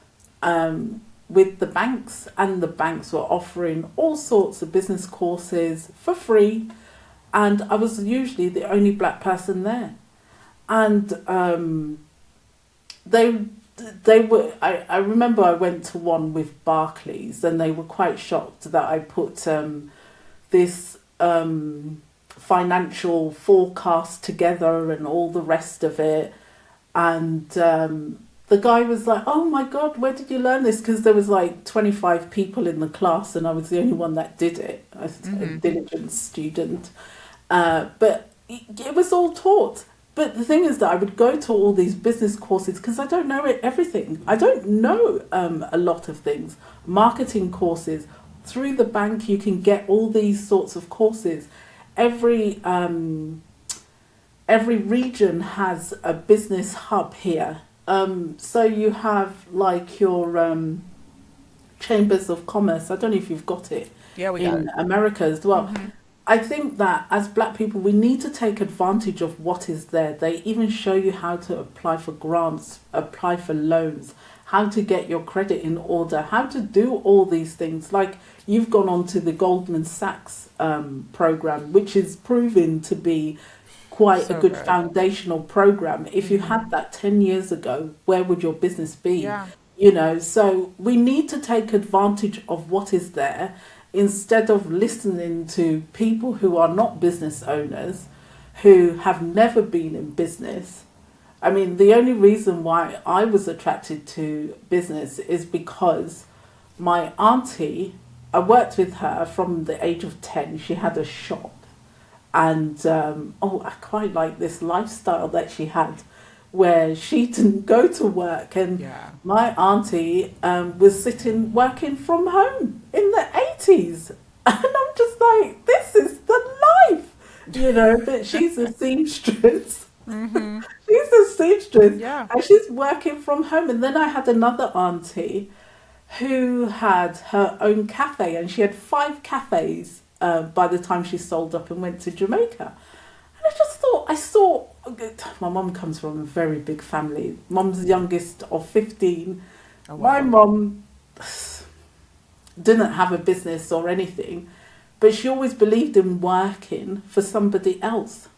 with the banks, and the banks were offering all sorts of business courses for free, and I was usually the only Black person there. And they were. I remember I went to one with Barclays, and they were quite shocked that I put this financial forecast together and all the rest of it. And the guy was like, "Oh my God, where did you learn this?" Because there was like 25 people in the class, and I was the only one that did it. I was a diligent student, but it was all taught. But the thing is that I would go to all these business courses because I don't know everything. I don't know a lot of things. Marketing courses. Through the bank, you can get all these sorts of courses. Every region has a business hub here. So you have like your chambers of commerce. I don't know if you've got it. Yeah, we got it. In America as well. I think that as Black people, we need to take advantage of what is there. They even show you how to apply for grants, apply for loans, how to get your credit in order, how to do all these things. Like you've gone on to the Goldman Sachs program, which is proven to be quite a good foundational program. If you had that 10 years ago, where would your business be? Yeah. So we need to take advantage of what is there, instead of listening to people who are not business owners, who have never been in business. I mean, the only reason why I was attracted to business is because my auntie, I worked with her from the age of 10. She had a shop, And I quite like this lifestyle that she had, where she didn't go to work, and Yeah. my auntie was sitting working from home in the 80s, and I'm just like, this is the life, But she's a seamstress. Mm-hmm. She's a seamstress, Yeah. and she's working from home. And then I had another auntie who had her own cafe, and she had 5 cafes by the time she sold up and went to Jamaica. And I just thought, my mum comes from a very big family. Mum's the youngest of 15. Oh, wow. My mum didn't have a business or anything, but she always believed in working for somebody else.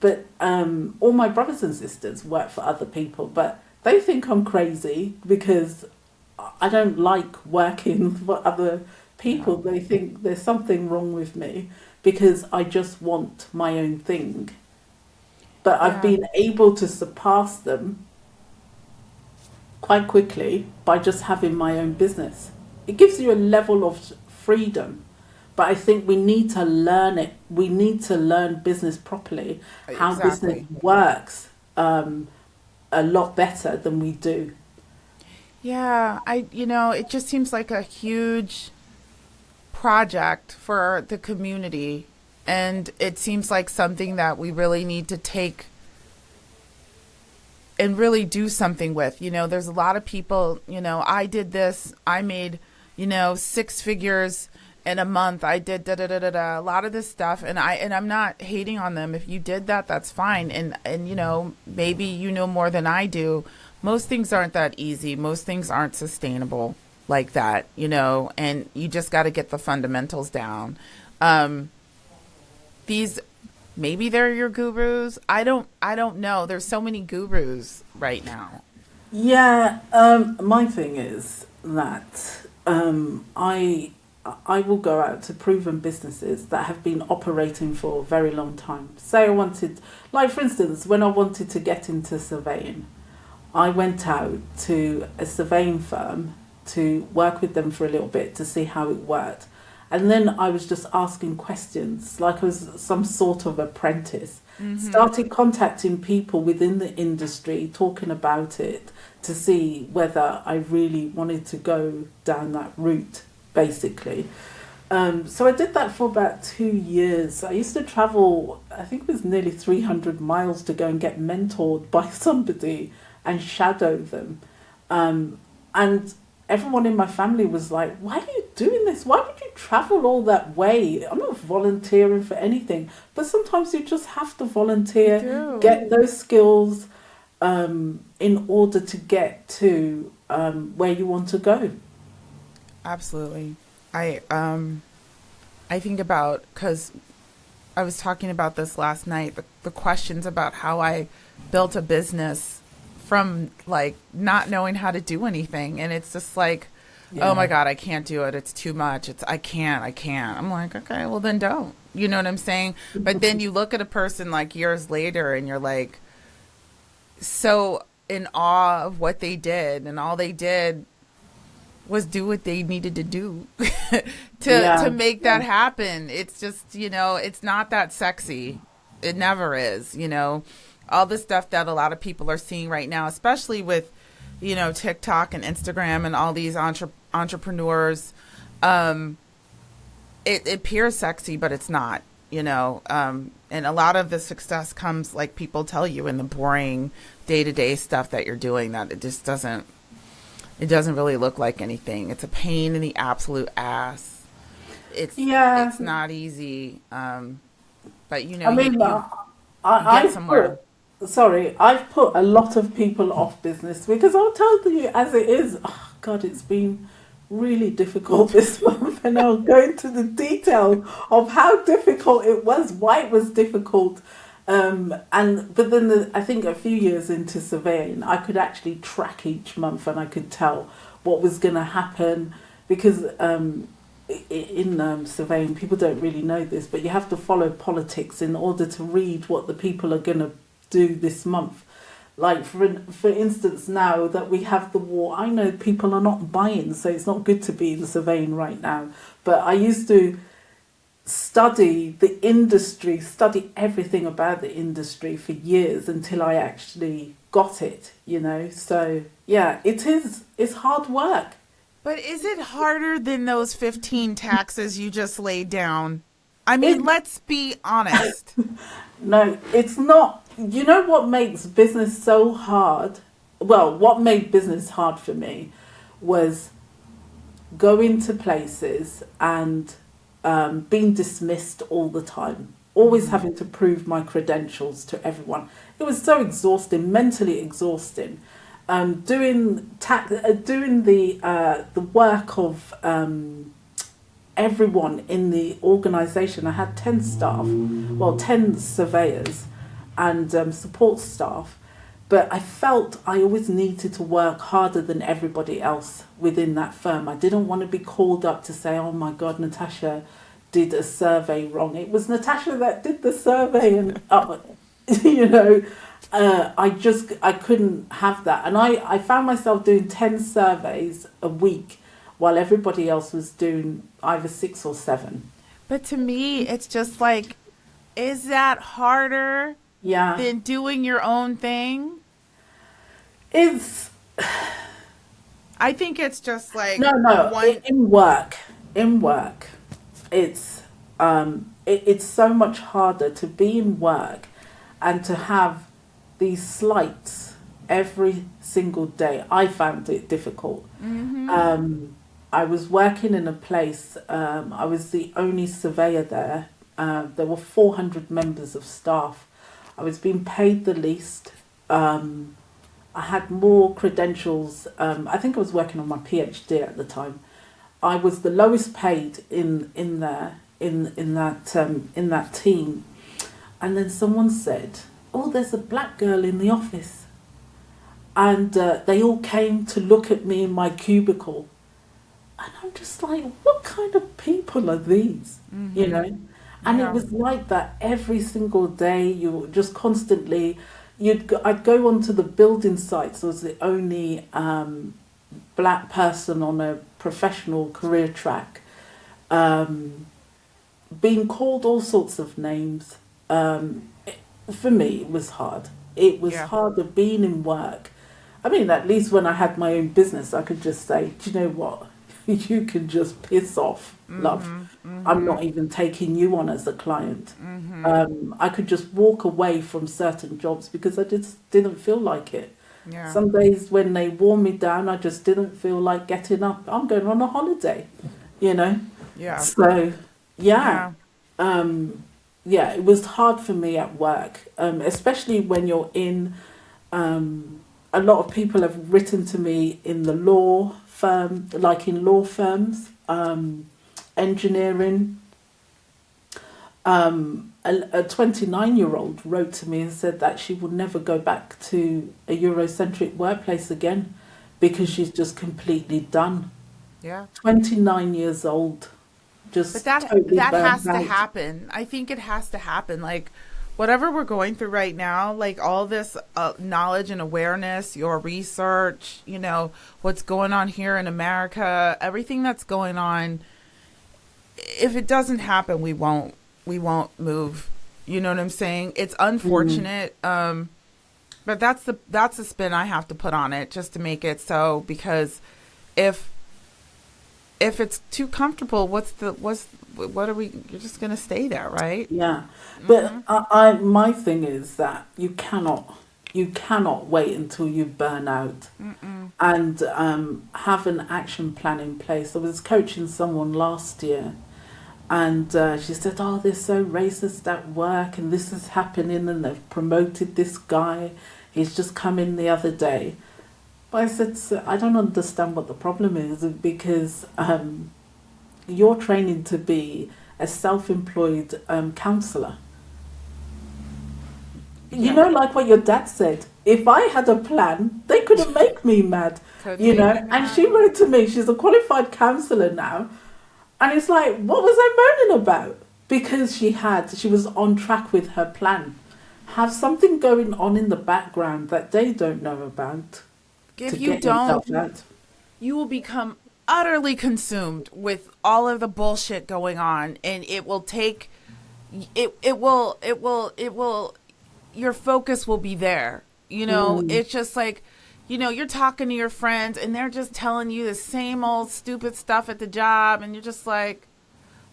But all my brothers and sisters work for other people, but they think I'm crazy because I don't like working for other people. No. They think there's something wrong with me because I just want my own thing. But I've Yeah. been able to surpass them quite quickly by just having my own business. It gives you a level of freedom, but I think we need to learn it. We need to learn business properly, how business Exactly. works a lot better than we do. Yeah, it just seems like a huge project for the community, and it seems like something that we really need to take and really do something with. There's a lot of people, I did this, I made, 6 figures in a month, I did da da da da da, a lot of this stuff, and I'm not hating on them. If you did that, that's fine. And maybe more than I do. Most things aren't that easy. Most things aren't sustainable like that, and you just got to get the fundamentals down. These, maybe they're your gurus. I don't know. There's so many gurus right now. Yeah, my thing is that I will go out to proven businesses that have been operating for a very long time. Say I wanted, like for instance, when I wanted to get into surveying, I went out to a surveying firm to work with them for a little bit to see how it worked. And then I was just asking questions like I was some sort of apprentice. Mm-hmm. Started contacting people within the industry, talking about it to see whether I really wanted to go down that route, basically. So I did that for about 2 years. I used to travel, I think it was nearly 300 miles to go and get mentored by somebody and shadow them. And everyone in my family was like, why are you doing this? Why would you travel all that way? I'm not volunteering for anything. But sometimes you just have to volunteer, get those skills in order to get to where you want to go. Absolutely. I think about, because I was talking about this last night, the questions about how I built a business from like not knowing how to do anything, and it's just like, oh my God, I can't do it, it's too much, I can't. I'm like, okay, well then don't, you know what I'm saying? But then you look at a person like years later and you're like so in awe of what they did, and all they did was do what they needed to do to make that happen. It's just, it's not that sexy. It never is, all the stuff that a lot of people are seeing right now, especially with, TikTok and Instagram and all these entrepreneurs. It appears sexy, but it's not, and a lot of the success comes, like people tell you, in the boring day-to-day stuff that you're doing, that it just doesn't really look like anything. It's a pain in the absolute ass. It's not easy. But you get somewhere. I've put a lot of people off business because I'll tell you as it is. Oh God, it's been really difficult this month, and I'll go into the detail of how difficult it was, why it was difficult. But then I think a few years into surveying, I could actually track each month and I could tell what was going to happen, because in surveying, people don't really know this, but you have to follow politics in order to read what the people are going to do this month. Like for instance, now that we have the war, I know people are not buying, so it's not good to be in surveying right now. But I used to study the industry, study everything about the industry for years until I actually got it, you know. So yeah, it's hard work. But is it harder than those 15 taxes you just laid down? I mean, let's be honest. No, it's not. You know what makes business so hard? Well, what made business hard for me was going to places and being dismissed all the time, always having to prove my credentials to everyone. It was so exhausting, mentally exhausting. Doing the work of everyone in the organisation. I had 10 staff, 10 surveyors and support staff, but I felt I always needed to work harder than everybody else within that firm. I didn't want to be called up to say, oh my God, Natasha did a survey wrong. It was Natasha that did the survey and, you know, I couldn't have that. And I found myself doing 10 surveys a week while everybody else was doing either 6 or 7. But to me, it's just like, is that harder than doing your own thing? I think it's just like... In work, it's so much harder to be in work and to have these slights every single day. I found it difficult. Mm-hmm. I was working in a place, I was the only surveyor there. There were 400 members of staff. I was being paid the least. I had more credentials. I think I was working on my PhD at the time. I was the lowest paid in that team. And then someone said, oh, there's a black girl in the office. And they all came to look at me in my cubicle. And I'm just like, what kind of people are these? Mm-hmm. You know? And it was like that every single day. You were just constantly, I'd go onto the building sites. I was the only black person on a professional career track. Being called all sorts of names. For me, it was hard. It was harder being in work. I mean, at least when I had my own business, I could just say, do you know what? You can just piss off, love. Mm-hmm. I'm not even taking you on as a client. Mm-hmm. I could just walk away from certain jobs because I just didn't feel like it. Yeah. Some days when they wore me down, I just didn't feel like getting up. I'm going on a holiday, you know? Yeah. So, it was hard for me at work, especially when you're in... a lot of people have written to me in the law firm, like in law firms, engineering. A 29-year-old wrote to me and said that she would never go back to a Eurocentric workplace again because she's just completely done. Yeah. 29 years old. But that has to happen. I think it has to happen. Like, whatever we're going through right now, like all this knowledge and awareness, your research, you know, what's going on here in America, everything that's going on, if it doesn't happen, we won't move. You know what I'm saying? It's unfortunate. Mm-hmm. But that's the spin I have to put on it just to make it so, because if it's too comfortable, what are we? You're just going to stay there, right? Yeah, but my thing is that you cannot wait until you burn out. Mm-mm. And have an action plan in place. I was coaching someone last year, and she said, "Oh, they're so racist at work, and this is happening, and they've promoted this guy. He's just come in the other day." But I said, I don't understand what the problem is, because you're training to be a self-employed counsellor. Yeah. You know, like what your dad said, if I had a plan, they couldn't make me mad, you know. And she wrote to me, she's a qualified counsellor now. And it's like, what was I moaning about? Because she was on track with her plan. Have something going on in the background that they don't know about. If you don't, you will become utterly consumed with all of the bullshit going on, and it will take your focus will be there. It's just like, you're talking to your friends and they're just telling you the same old stupid stuff at the job, and you're just like,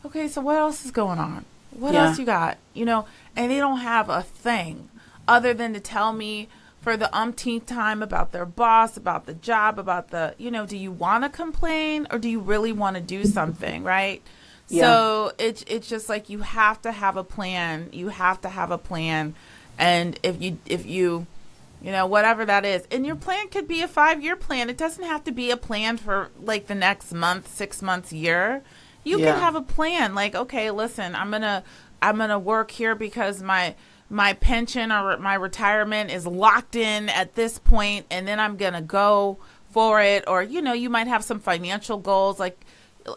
okay, so what else is going on? What else you got? And they don't have a thing other than to tell me for the umpteenth time about their boss, about the job, about the, do you want to complain or do you really want to do something, right? Yeah. So it's just like, you have to have a plan. You have to have a plan. And if you whatever that is, and your plan could be a 5-year plan. It doesn't have to be a plan for like the next month, 6 months, year. You can have a plan. Like, okay, listen, I'm gonna work here because my pension or my retirement is locked in at this point, and then I'm gonna go for it. Or you might have some financial goals. Like,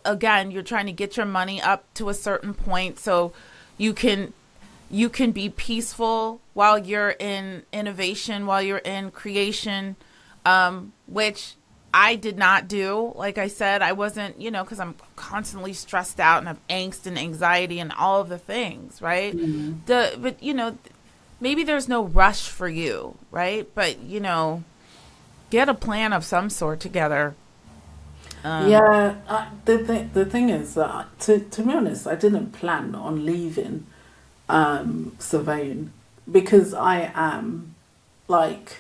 again, you're trying to get your money up to a certain point so you can be peaceful while you're in innovation, while you're in creation, which I did not do. Like I said, I wasn't, because I'm constantly stressed out and have angst and anxiety and all of the things, right? Mm-hmm. But maybe there's no rush for you, right? But, get a plan of some sort together. The thing is that, to be honest, I didn't plan on leaving surveying, because I am like,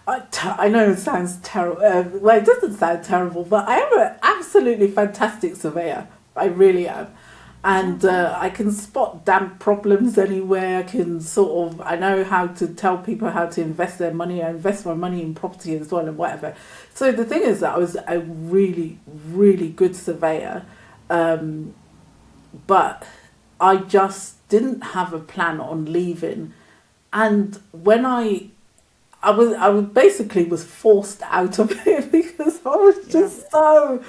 I know it sounds terrible. Well, it doesn't sound terrible, but I am an absolutely fantastic surveyor. I really am. And I can spot damp problems anywhere. I know how to tell people how to invest their money. I invest my money in property as well and whatever. So the thing is that I was a really, really good surveyor. But I just didn't have a plan on leaving. And when I basically was forced out of it because I was just so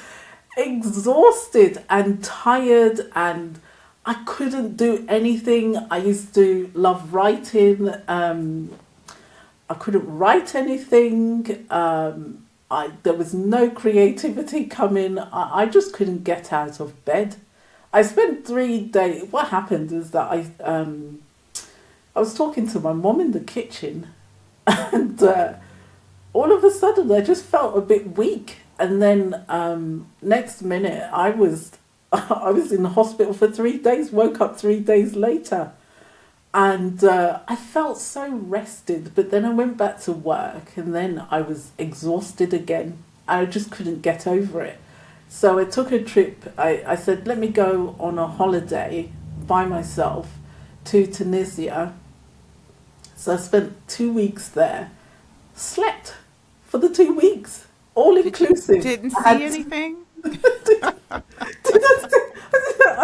exhausted and tired, and I couldn't do anything. I used to love writing. I couldn't write anything. There was no creativity coming. I just couldn't get out of bed. I spent 3 days. What happened is that I was talking to my mom in the kitchen, and all of a sudden I just felt a bit weak. And then next minute I was in the hospital for 3 days, woke up 3 days later. And I felt so rested, but then I went back to work and then I was exhausted again. I just couldn't get over it. So I took a trip. I said, let me go on a holiday by myself to Tunisia. So I spent 2 weeks there, slept for the 2 weeks. All inclusive. Didn't see anything? I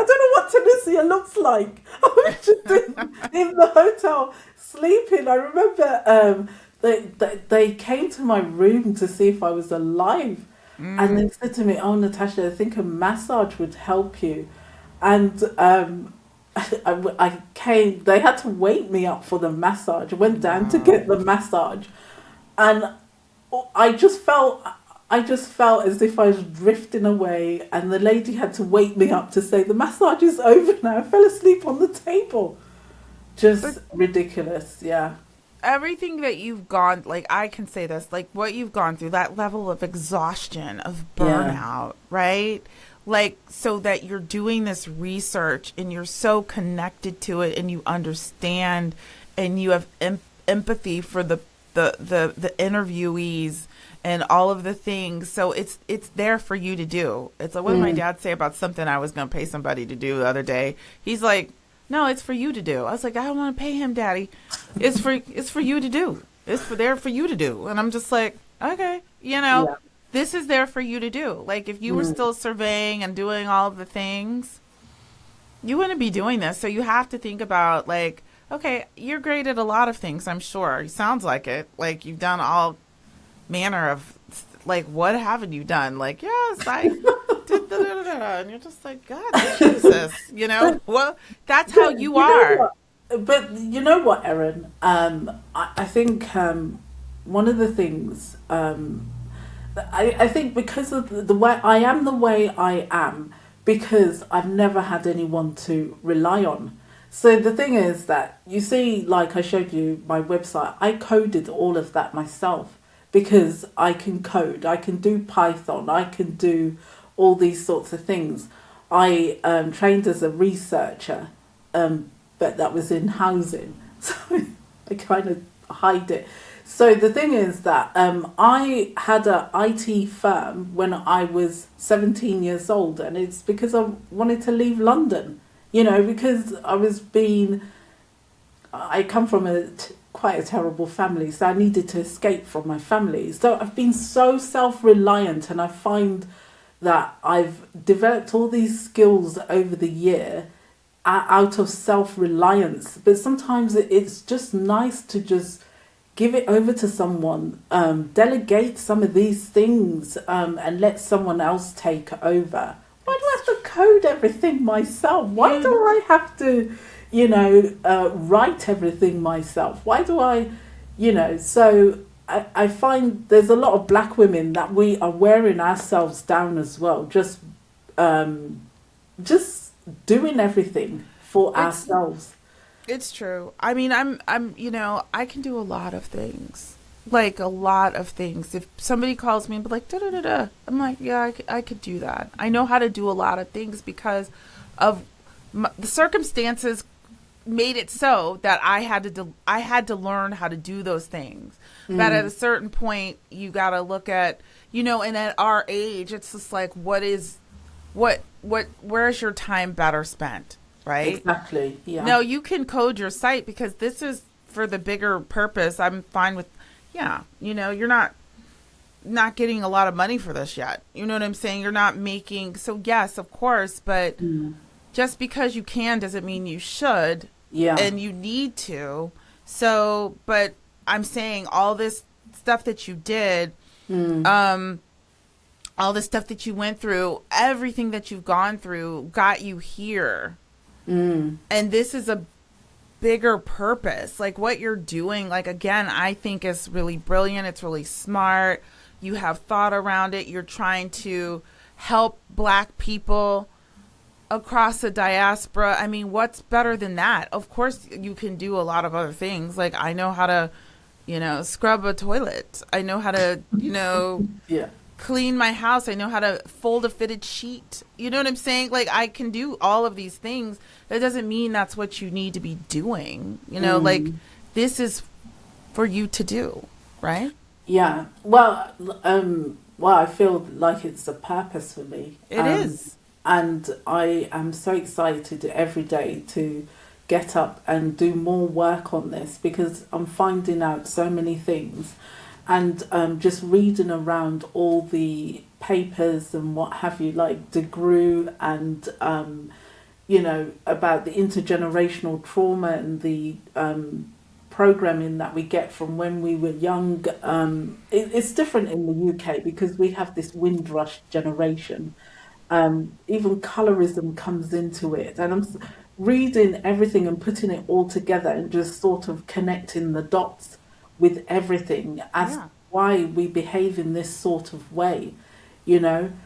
don't know what Tunisia looks like. I was just in the hotel sleeping. I remember they came to my room to see if I was alive. And they said to me, oh, Natasha, I think a massage would help you. And I came, they had to wake me up for the massage. I went down to get the massage. And I just felt as if I was drifting away, and the lady had to wake me up to say the massage is over now. I fell asleep on the table. Just ridiculous, yeah. Everything that you've gone, like, I can say this, like what you've gone through, that level of exhaustion, of burnout, right? Like, so that you're doing this research and you're so connected to it and you understand and you have empathy for the interviewees and all of the things. So it's there for you to do. It's like what my dad say about something I was going to pay somebody to do the other day. He's like, no, it's for you to do. I was like, I don't want to pay him, Daddy. It's for you to do. It's there for you to do. And I'm just like, okay, this is there for you to do. Like, if you were still surveying and doing all of the things, you wouldn't be doing this. So you have to think about, like, okay, you're great at a lot of things, I'm sure. It sounds like it. Like, you've done all manner of, like, what haven't you done? Like, yes, I did da-da-da-da. And you're just like, God, Jesus, well, that's how you are. But you know what, Erin? I think one of the things I think because of the way I am, because I've never had anyone to rely on. So the thing is that you see, like I showed you my website, I coded all of that myself because I can code, I can do Python, I can do all these sorts of things. I trained as a researcher, but that was in housing, so I kind of hide it. So the thing is that I had a IT firm when I was 17 years old, and it's because I wanted to leave London, because I come from quite a terrible family, so I needed to escape from my family. So I've been so self-reliant, and I find that I've developed all these skills over the year out of self-reliance. But sometimes it's just nice to just give it over to someone, delegate some of these things, and let someone else take over. Why do I have to code everything myself? Why do I have to, write everything myself? Why do I, so I find there's a lot of black women that we are wearing ourselves down as well, just doing everything for ourselves. It's true. I mean, I'm, I can do a lot of things, like a lot of things. If somebody calls me and be like, da da da da, I'm like, yeah, I could do that. I know how to do a lot of things because of the circumstances made it so that I had to learn how to do those things. But at a certain point, you got to look at, and at our age, it's just like, where's your time better spent? Right? Exactly. Yeah. No, you can code your site because this is for the bigger purpose. I'm fine with, you're not getting a lot of money for this yet. You know what I'm saying? You're not making, so yes, of course, but just because you can doesn't mean you should. Yeah. And you need to. So, but I'm saying all this stuff that you did, all the stuff that you went through, everything that you've gone through got you here. And this is a bigger purpose. Like what you're doing, like, again, I think is really brilliant. It's really smart. You have thought around it. You're trying to help Black people across the diaspora. I mean, what's better than that? Of course, you can do a lot of other things. Like I know how to, scrub a toilet. I know how to, yeah, clean my house. I know how to fold a fitted sheet. You know what I'm saying? Like I can do all of these things. That doesn't mean that's what you need to be doing. Like this is for you to do, right? Yeah. Well, I feel like it's a purpose for me. It is. And I am so excited every day to get up and do more work on this because I'm finding out so many things. And just reading around all the papers and what have you, like DeGruy and, about the intergenerational trauma and the programming that we get from when we were young. It's different in the UK because we have this Windrush generation. Even colorism comes into it. And I'm reading everything and putting it all together and just sort of connecting the dots with everything as why we behave in this sort of way, and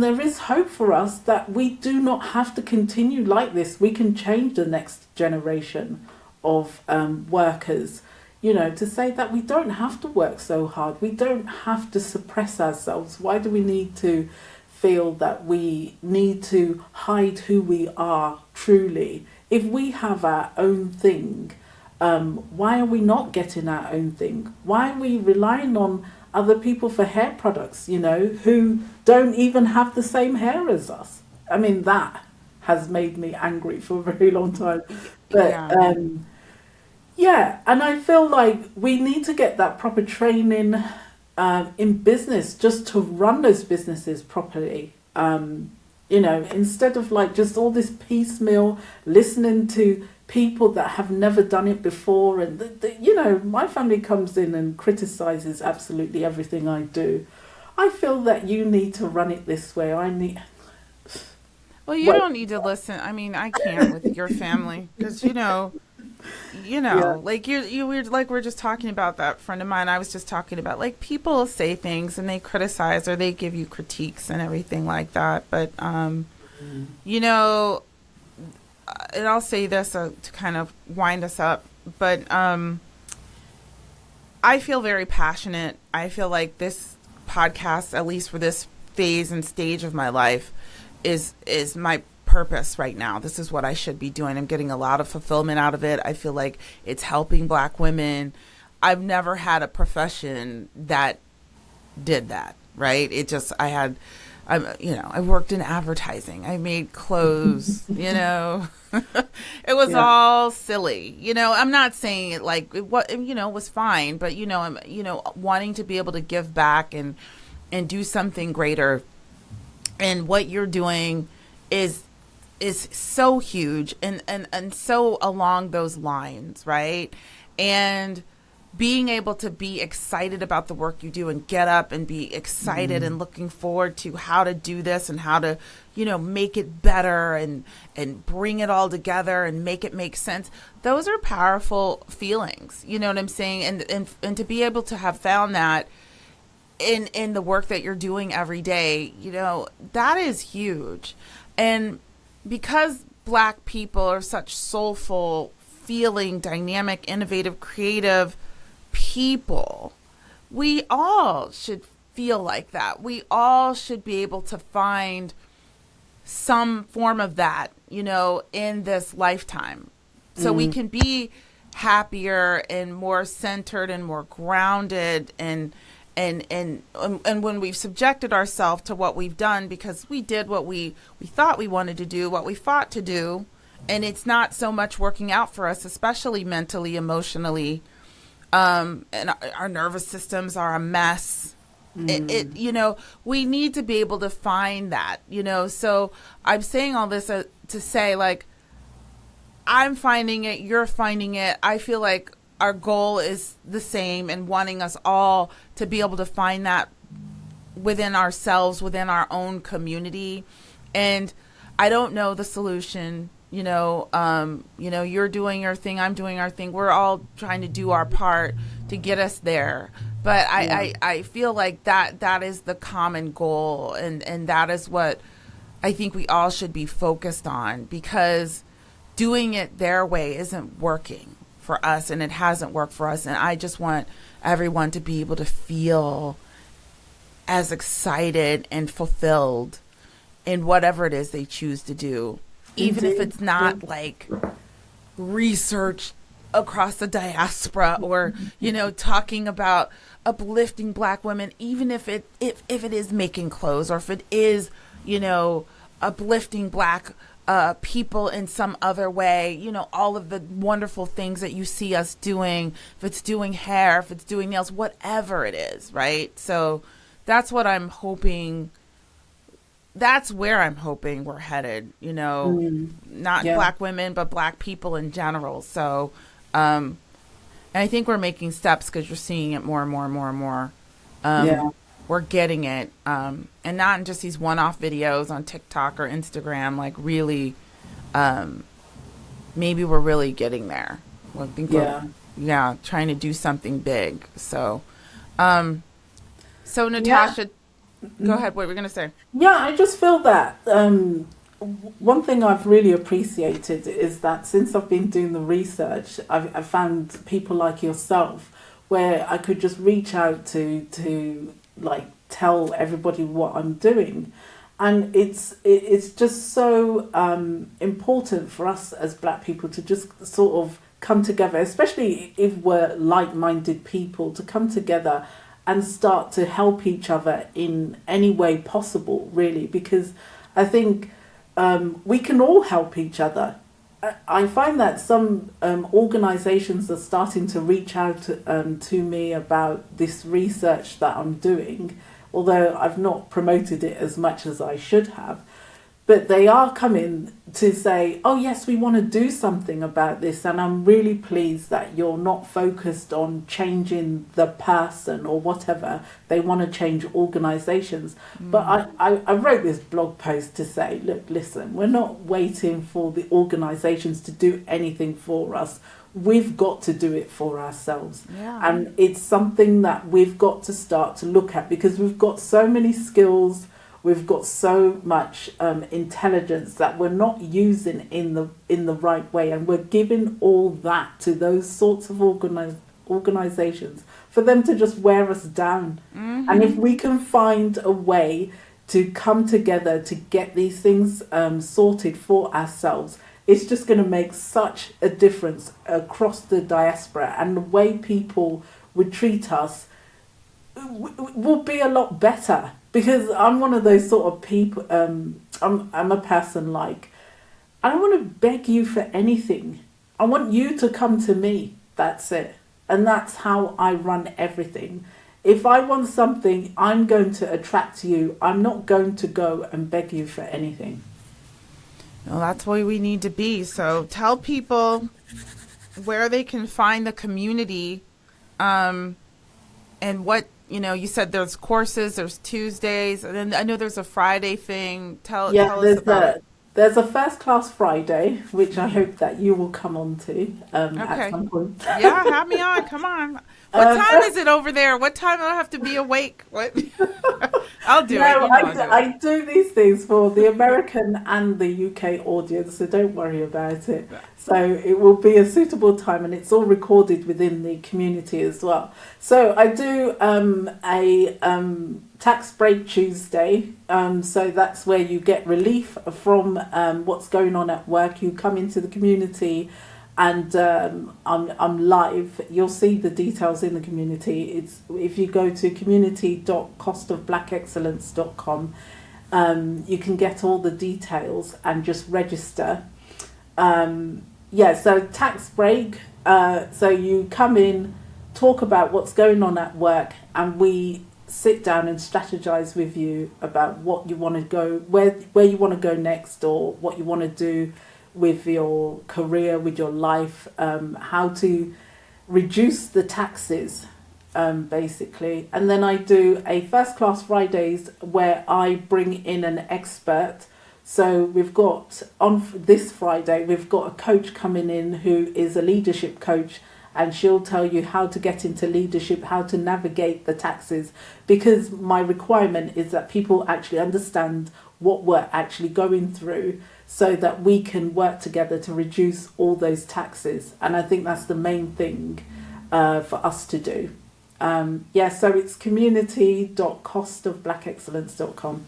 there is hope for us that we do not have to continue like this. We can change the next generation of workers, to say that we don't have to work so hard. We don't have to suppress ourselves. Why do we need to feel that we need to hide who we are truly? If we have our own thing, why are we not getting our own thing? Why are we relying on other people for hair products, who don't even have the same hair as us? I mean, that has made me angry for a very long time. But and I feel like we need to get that proper training in business just to run those businesses properly. Instead of like just all this piecemeal listening to people that have never done it before, and my family comes in and criticizes absolutely everything I do. I feel that you need to run it this way. Well, you don't need to listen. I mean, I can't with your family because You Yeah. know, like you were like we're just talking about that friend of mine. I was just talking about like people say things and they criticize or they give you critiques and everything like that. But Mm. you know, and I'll say this to kind of wind us up, but I feel very passionate. I feel like this podcast, at least for this phase and stage of my life, is my purpose right now. This is what I should be doing. I'm getting a lot of fulfillment out of it. I feel like it's helping Black women. I've never had a profession that did that, right? It just I worked in advertising. I made clothes, you know. It was Yeah. all silly. You know, I'm not saying it like what was fine, but I'm wanting to be able to give back and do something greater. And what you're doing is so huge and so along those lines, right? And being able to be excited about the work you do and get up and be excited and looking forward to how to do this and how to make it better and bring it all together and make it make sense. Those are powerful feelings, you know what I'm saying? And to be able to have found that in the work that you're doing every day, that is huge. And because Black people are such soulful, feeling, dynamic, innovative, creative people, we all should feel like that. We all should be able to find some form of that, in this lifetime. So we can be happier and more centered and more grounded and when we've subjected ourselves to what we've done because we did what we thought we wanted to do, what we fought to do, and it's not so much working out for us, especially mentally, emotionally, and our nervous systems are a mess. We need to be able to find that, so I'm saying all this to say, like, I'm finding it, you're finding it. I feel like our goal is the same and wanting us all to be able to find that within ourselves, within our own community. And I don't know the solution, you're doing your thing, I'm doing our thing. We're all trying to do our part to get us there. But I feel like that is the common goal. And that is what I think we all should be focused on, because doing it their way isn't working for us, and it hasn't worked for us. And I just want everyone to be able to feel as excited and fulfilled in whatever it is they choose to do, even if it's not like research across the diaspora or talking about uplifting Black women, even if it is making clothes, or if it is uplifting Black people in some other way, all of the wonderful things that you see us doing, if it's doing hair, if it's doing nails, whatever it is, right? So that's what I'm hoping, that's where I'm hoping we're headed, not Black women, but Black people in general. So, and I think we're making steps because you're seeing it more and more and more and more. We're getting it, and not in just these one-off videos on TikTok or Instagram. Like, really, maybe we're really getting there. I think we're trying to do something big. So, Natasha, go ahead. What were we gonna say? Yeah, I just feel that one thing I've really appreciated is that since I've been doing the research, I've found people like yourself where I could just reach out to like tell everybody what I'm doing. And it's just so important for us as Black people to just sort of come together, especially if we're like-minded people, to come together and start to help each other in any way possible, really, because I think we can all help each other. I find that some organisations are starting to reach out to me about this research that I'm doing, although I've not promoted it as much as I should have. but they are coming to say, oh yes, we want to do something about this. And I'm really pleased that you're not focused on changing the person or whatever. They want to change organizations. But I wrote this blog post to say, look, listen, we're not waiting for the organizations to do anything for us. We've got to do it for ourselves. Yeah. And it's something that we've got to start to look at, because we've got so many skills. We've got so much intelligence that we're not using in the right way, and we're giving all that to those sorts of organizations for them to just wear us down. And if we can find a way to come together to get these things sorted for ourselves, it's just going to make such a difference across the diaspora, and the way people would treat us will be a lot better. Because I'm one of those sort of people, I'm a person like, I don't want to beg you for anything. I want you to come to me. That's it. And that's how I run everything. If I want something, I'm going to attract you. I'm not going to go and beg you for anything. Well, that's where we need to be. So tell people where they can find the community, and what, you said there's courses, there's Tuesdays, and then I know there's a Friday thing. Tell us about it. There's a First Class Friday, which I hope that you will come on to at some point. Yeah, have me on. Come on. What time is it over there? What time do I have to be awake? What? I'll do it. I do these things for the American and the UK audience, so don't worry about it. So it will be a suitable time, and it's all recorded within the community as well. So I do a tax break Tuesday. So that's where you get relief from what's going on at work. You come into the community, and I'm live. You'll see the details in the community. It's if you go to community.costofblackexcellence.com, you can get all the details and just register. So tax break. So you come in, talk about what's going on at work, and we sit down and strategize with you about what you want to go, where you want to go next, or what you want to do with your career, with your life, how to reduce the taxes, basically. And then I do a First Class Fridays where I bring in an expert. So we've got, on this Friday, we've got a coach coming in who is a leadership coach, and she'll tell you how to get into leadership, how to navigate the taxes, because my requirement is that people actually understand what we're actually going through, so that we can work together to reduce all those taxes. And I think that's the main thing for us to do. So it's community.costofblackexcellence.com.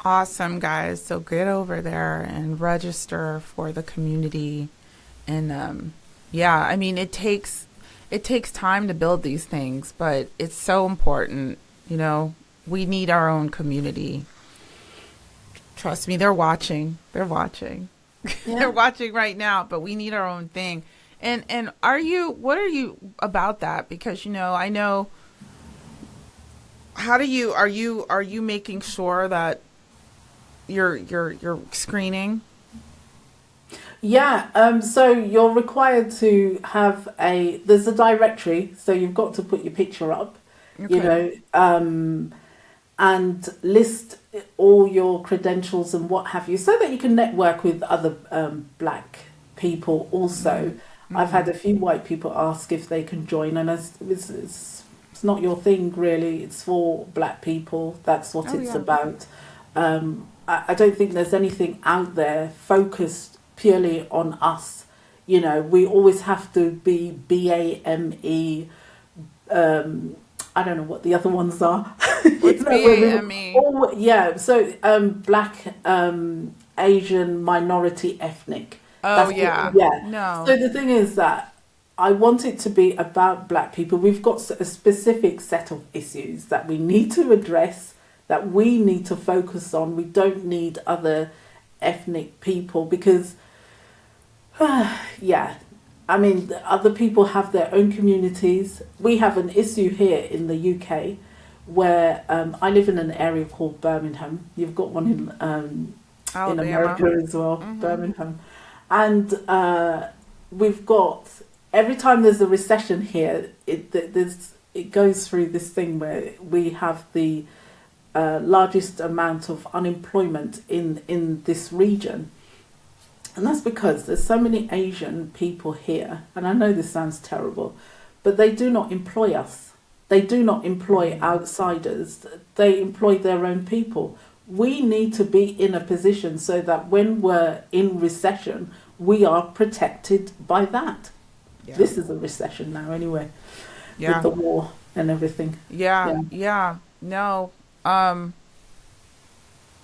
Awesome, guys. So get over there and register for the community. And it takes time to build these things, but it's so important. We need our own community. Trust me, they're watching. They're watching. Yeah. They're watching right now, but we need our own thing. And what are you about that? Because, I know, are you making sure that you're screening? Yeah. So you're required to have there's a directory. So you've got to put your picture up, okay. And list all your credentials and what have you, so that you can network with other black people also. Mm-hmm. I've had a few white people ask if they can join, and it's not your thing really. It's for black people. That's what it's about. I don't think there's anything out there focused purely on us. We always have to be BAME. I don't know what the other ones are. What's BAME? So black, Asian, minority, ethnic. Oh, yeah. No. So the thing is that I want it to be about black people. We've got a specific set of issues that we need to address, that we need to focus on. We don't need other ethnic people because, other people have their own communities. We have an issue here in the UK where I live in an area called Birmingham. You've got one in Alabama. America as well, Birmingham. And we've got, every time there's a recession here, it goes through this thing where we have the largest amount of unemployment in this region. And that's because there's so many Asian people here, and I know this sounds terrible, but they do not employ us. They do not employ outsiders. They employ their own people. We need to be in a position so that when we're in recession, we are protected by that. Yeah. This is a recession now anyway, with the war and everything. Yeah. No.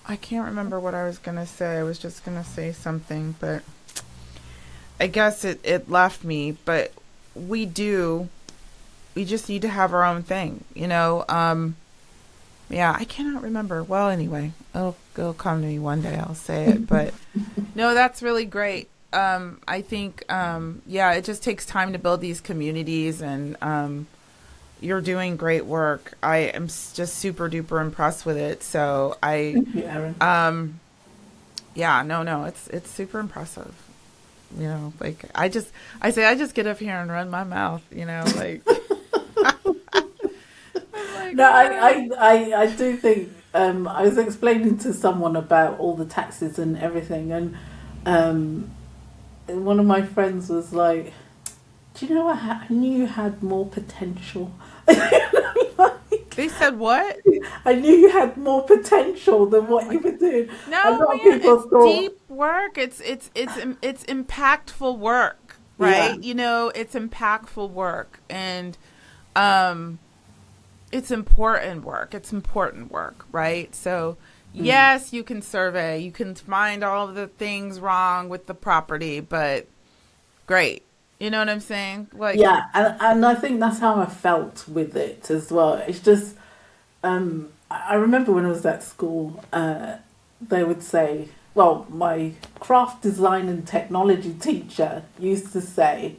I can't remember what I was going to say. I was just going to say something, but I guess it left me. But we just need to have our own thing, you know? I cannot remember. Well, anyway, it'll come to me one day. I'll say it. But no, that's really great. I think, it just takes time to build these communities, and you're doing great work. I am just super duper impressed with it. So Thank you, Erin. It's super impressive. You know, like I just get up here and run my mouth, you know, like. No, I do think, I was explaining to someone about all the taxes and everything, and one of my friends was like, do you know what? I knew you had more potential. They said what? I knew you had more potential than what you were doing. No, it's deep work. It's impactful work, right? Yeah. You know, it's impactful work, and it's important work. It's important work, right? So yes, you can survey, you can find all of the things wrong with the property, but great. You know what I'm saying? Like, yeah, and I think that's how I felt with it as well. It's just, I remember when I was at school, they would say, well, my craft design and technology teacher used to say,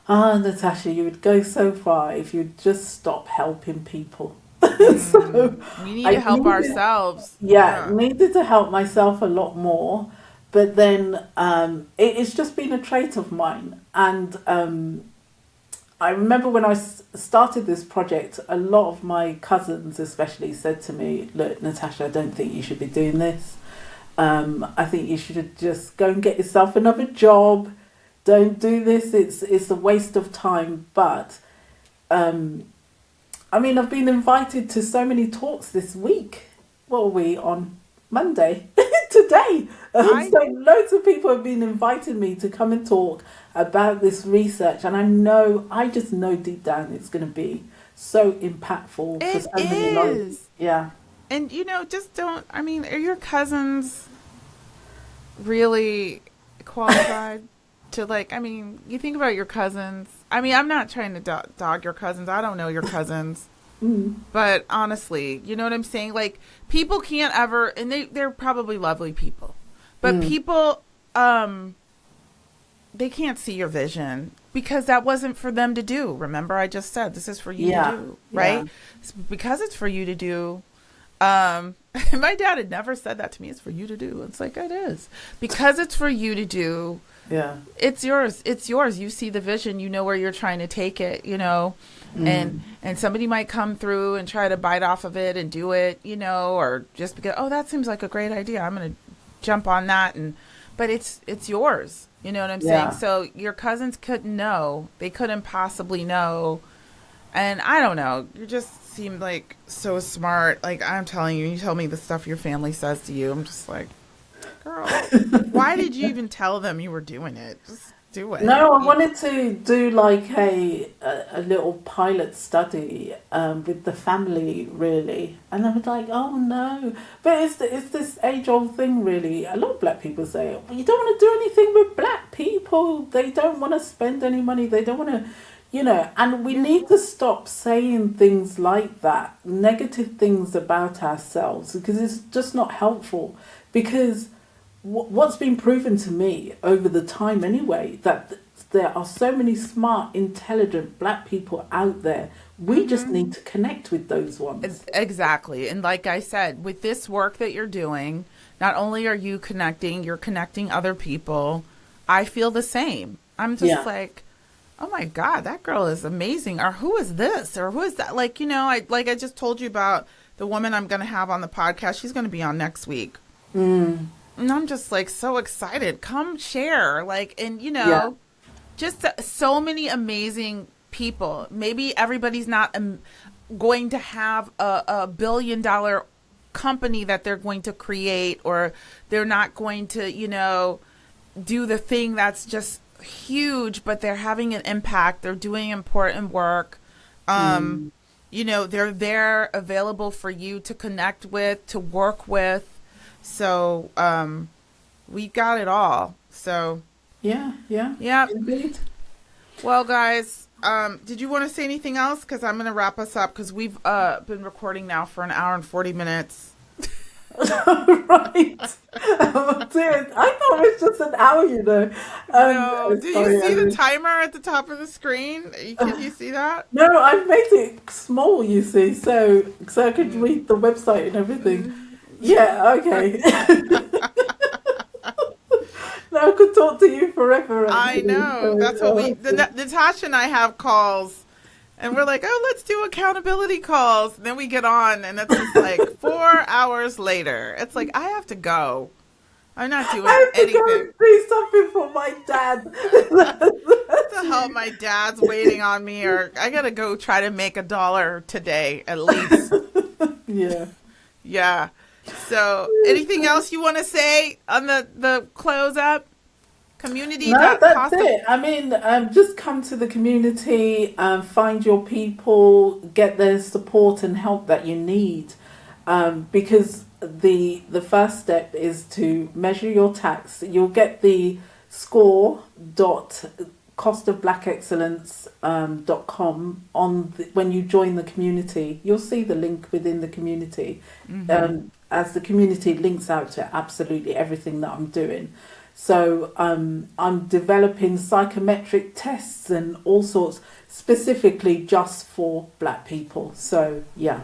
Natasha, you would go so far if you'd just stop helping people. So we need to help ourselves. Needed to help myself a lot more. But then it's just been a trait of mine. And I remember when I started this project, a lot of my cousins especially said to me, look, Natasha, I don't think you should be doing this. I think you should just go and get yourself another job. Don't do this. It's a waste of time. But, I've been invited to so many talks this week. What are we on? Monday? Today. So loads of people have been inviting me to come and talk about this research. And I just know deep down it's going to be so impactful for so many lives. Yeah. And, are your cousins really qualified to, you think about your cousins. I'm not trying to dog your cousins. I don't know your cousins. But honestly, you know what I'm saying? Like, people can't ever, and they're probably lovely people, but people, they can't see your vision because that wasn't for them to do. Remember, I just said, this is for you to do, right? Yeah. Because it's for you to do. My dad had never said that to me. It's for you to do. It's like, it is. Because it's for you to do. Yeah. It's yours. It's yours. You see the vision, you know where you're trying to take it, you know, and somebody might come through and try to bite off of it and do it, you know, or just because, that seems like a great idea. I'm going to jump on that. But it's yours. You know what I'm saying? So your cousins couldn't know. They couldn't possibly know. And I don't know. You just seem like so smart. Like, I'm telling you, you tell me the stuff your family says to you. I'm just like, girl, why did you even tell them you were doing it? Just do it. No, I wanted to do like a little pilot study with the family, really. And I was like, oh no. But it's this age-old thing, really. A lot of black people say, well, you don't want to do anything with black people. They don't want to spend any money. They don't want to, and we need to stop saying things like that, negative things about ourselves, because it's just not helpful. Because what's been proven to me over the time anyway, that there are so many smart, intelligent black people out there. We just need to connect with those ones. Exactly. And like I said, with this work that you're doing, not only are you connecting, you're connecting other people. I feel the same. I'm just like, oh my God, that girl is amazing. Or who is this? Or who is that? Like, I just told you about the woman I'm going to have on the podcast. She's going to be on next week. And I'm just like so excited. Come share. Just so many amazing people. Maybe everybody's not going to have a $1 billion company that they're going to create, or they're not going to, do the thing that's just huge, but they're having an impact. They're doing important work. They're there available for you to connect with, to work with. So we got it all. So yeah, indeed. Well, guys, did you want to say anything else? Because I'm going to wrap us up, because we've been recording now for an hour and 40 minutes. Right. Oh, dear. I thought it was just an hour, No. Do you see the timer at the top of the screen? Can you see that? No, I've made it small, you see, so I could read the website and everything. Yeah, okay. No, I could talk to you forever. I know. That's what Natasha and I have calls. And we're like, oh, let's do accountability calls. And then we get on, and it's just like 4 hours later. It's like, I have to go. I'm not doing anything. I have to go do something for my dad. What the hell? My dad's waiting on me, or I got to go try to make $1 today, at least. Yeah. So anything else you want to say on the close up? Community. No, that's it. I mean, just come to the community, find your people, get the support and help that you need, because the first step is to measure your tax. You'll get the score.costofblackexcellence.com when you join the community. You'll see the link within the community, as the community links out to absolutely everything that I'm doing. So I'm developing psychometric tests and all sorts, specifically just for Black people. So, yeah.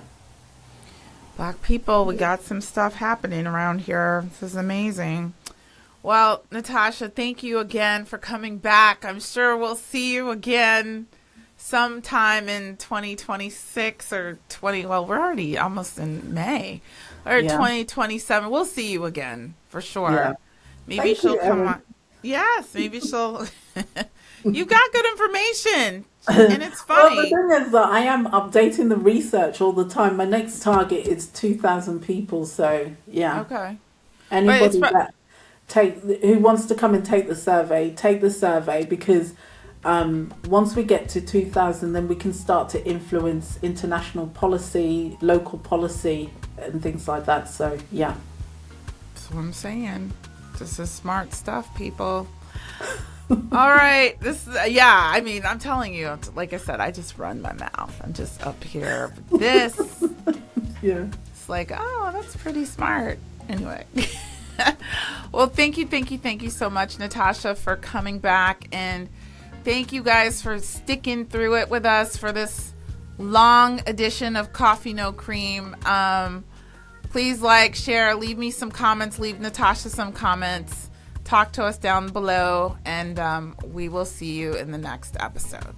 Black people, we got some stuff happening around here. This is amazing. Well, Natasha, thank you again for coming back. I'm sure we'll see you again sometime in 2026 or we're already almost in May, or 2027. We'll see you again for sure. Yeah. Maybe she'll come on. Yes, maybe she'll. You got good information, and it's funny. Well, the thing is that I am updating the research all the time. My next target is 2,000 people. So yeah. Okay. Anybody who wants to come and take the survey, because once we get to 2,000, then we can start to influence international policy, local policy, and things like that. So yeah. That's what I'm saying. This is smart stuff, people. All right. I mean, I'm telling you, like I said, I just run my mouth. I'm just up here. This. Yeah. It's like, oh, that's pretty smart. Anyway. Well, thank you so much, Natasha, for coming back. And thank you guys for sticking through it with us for this long edition of Coffee No Cream. Please like, share, leave me some comments, leave Natasha some comments, talk to us down below, and we will see you in the next episode.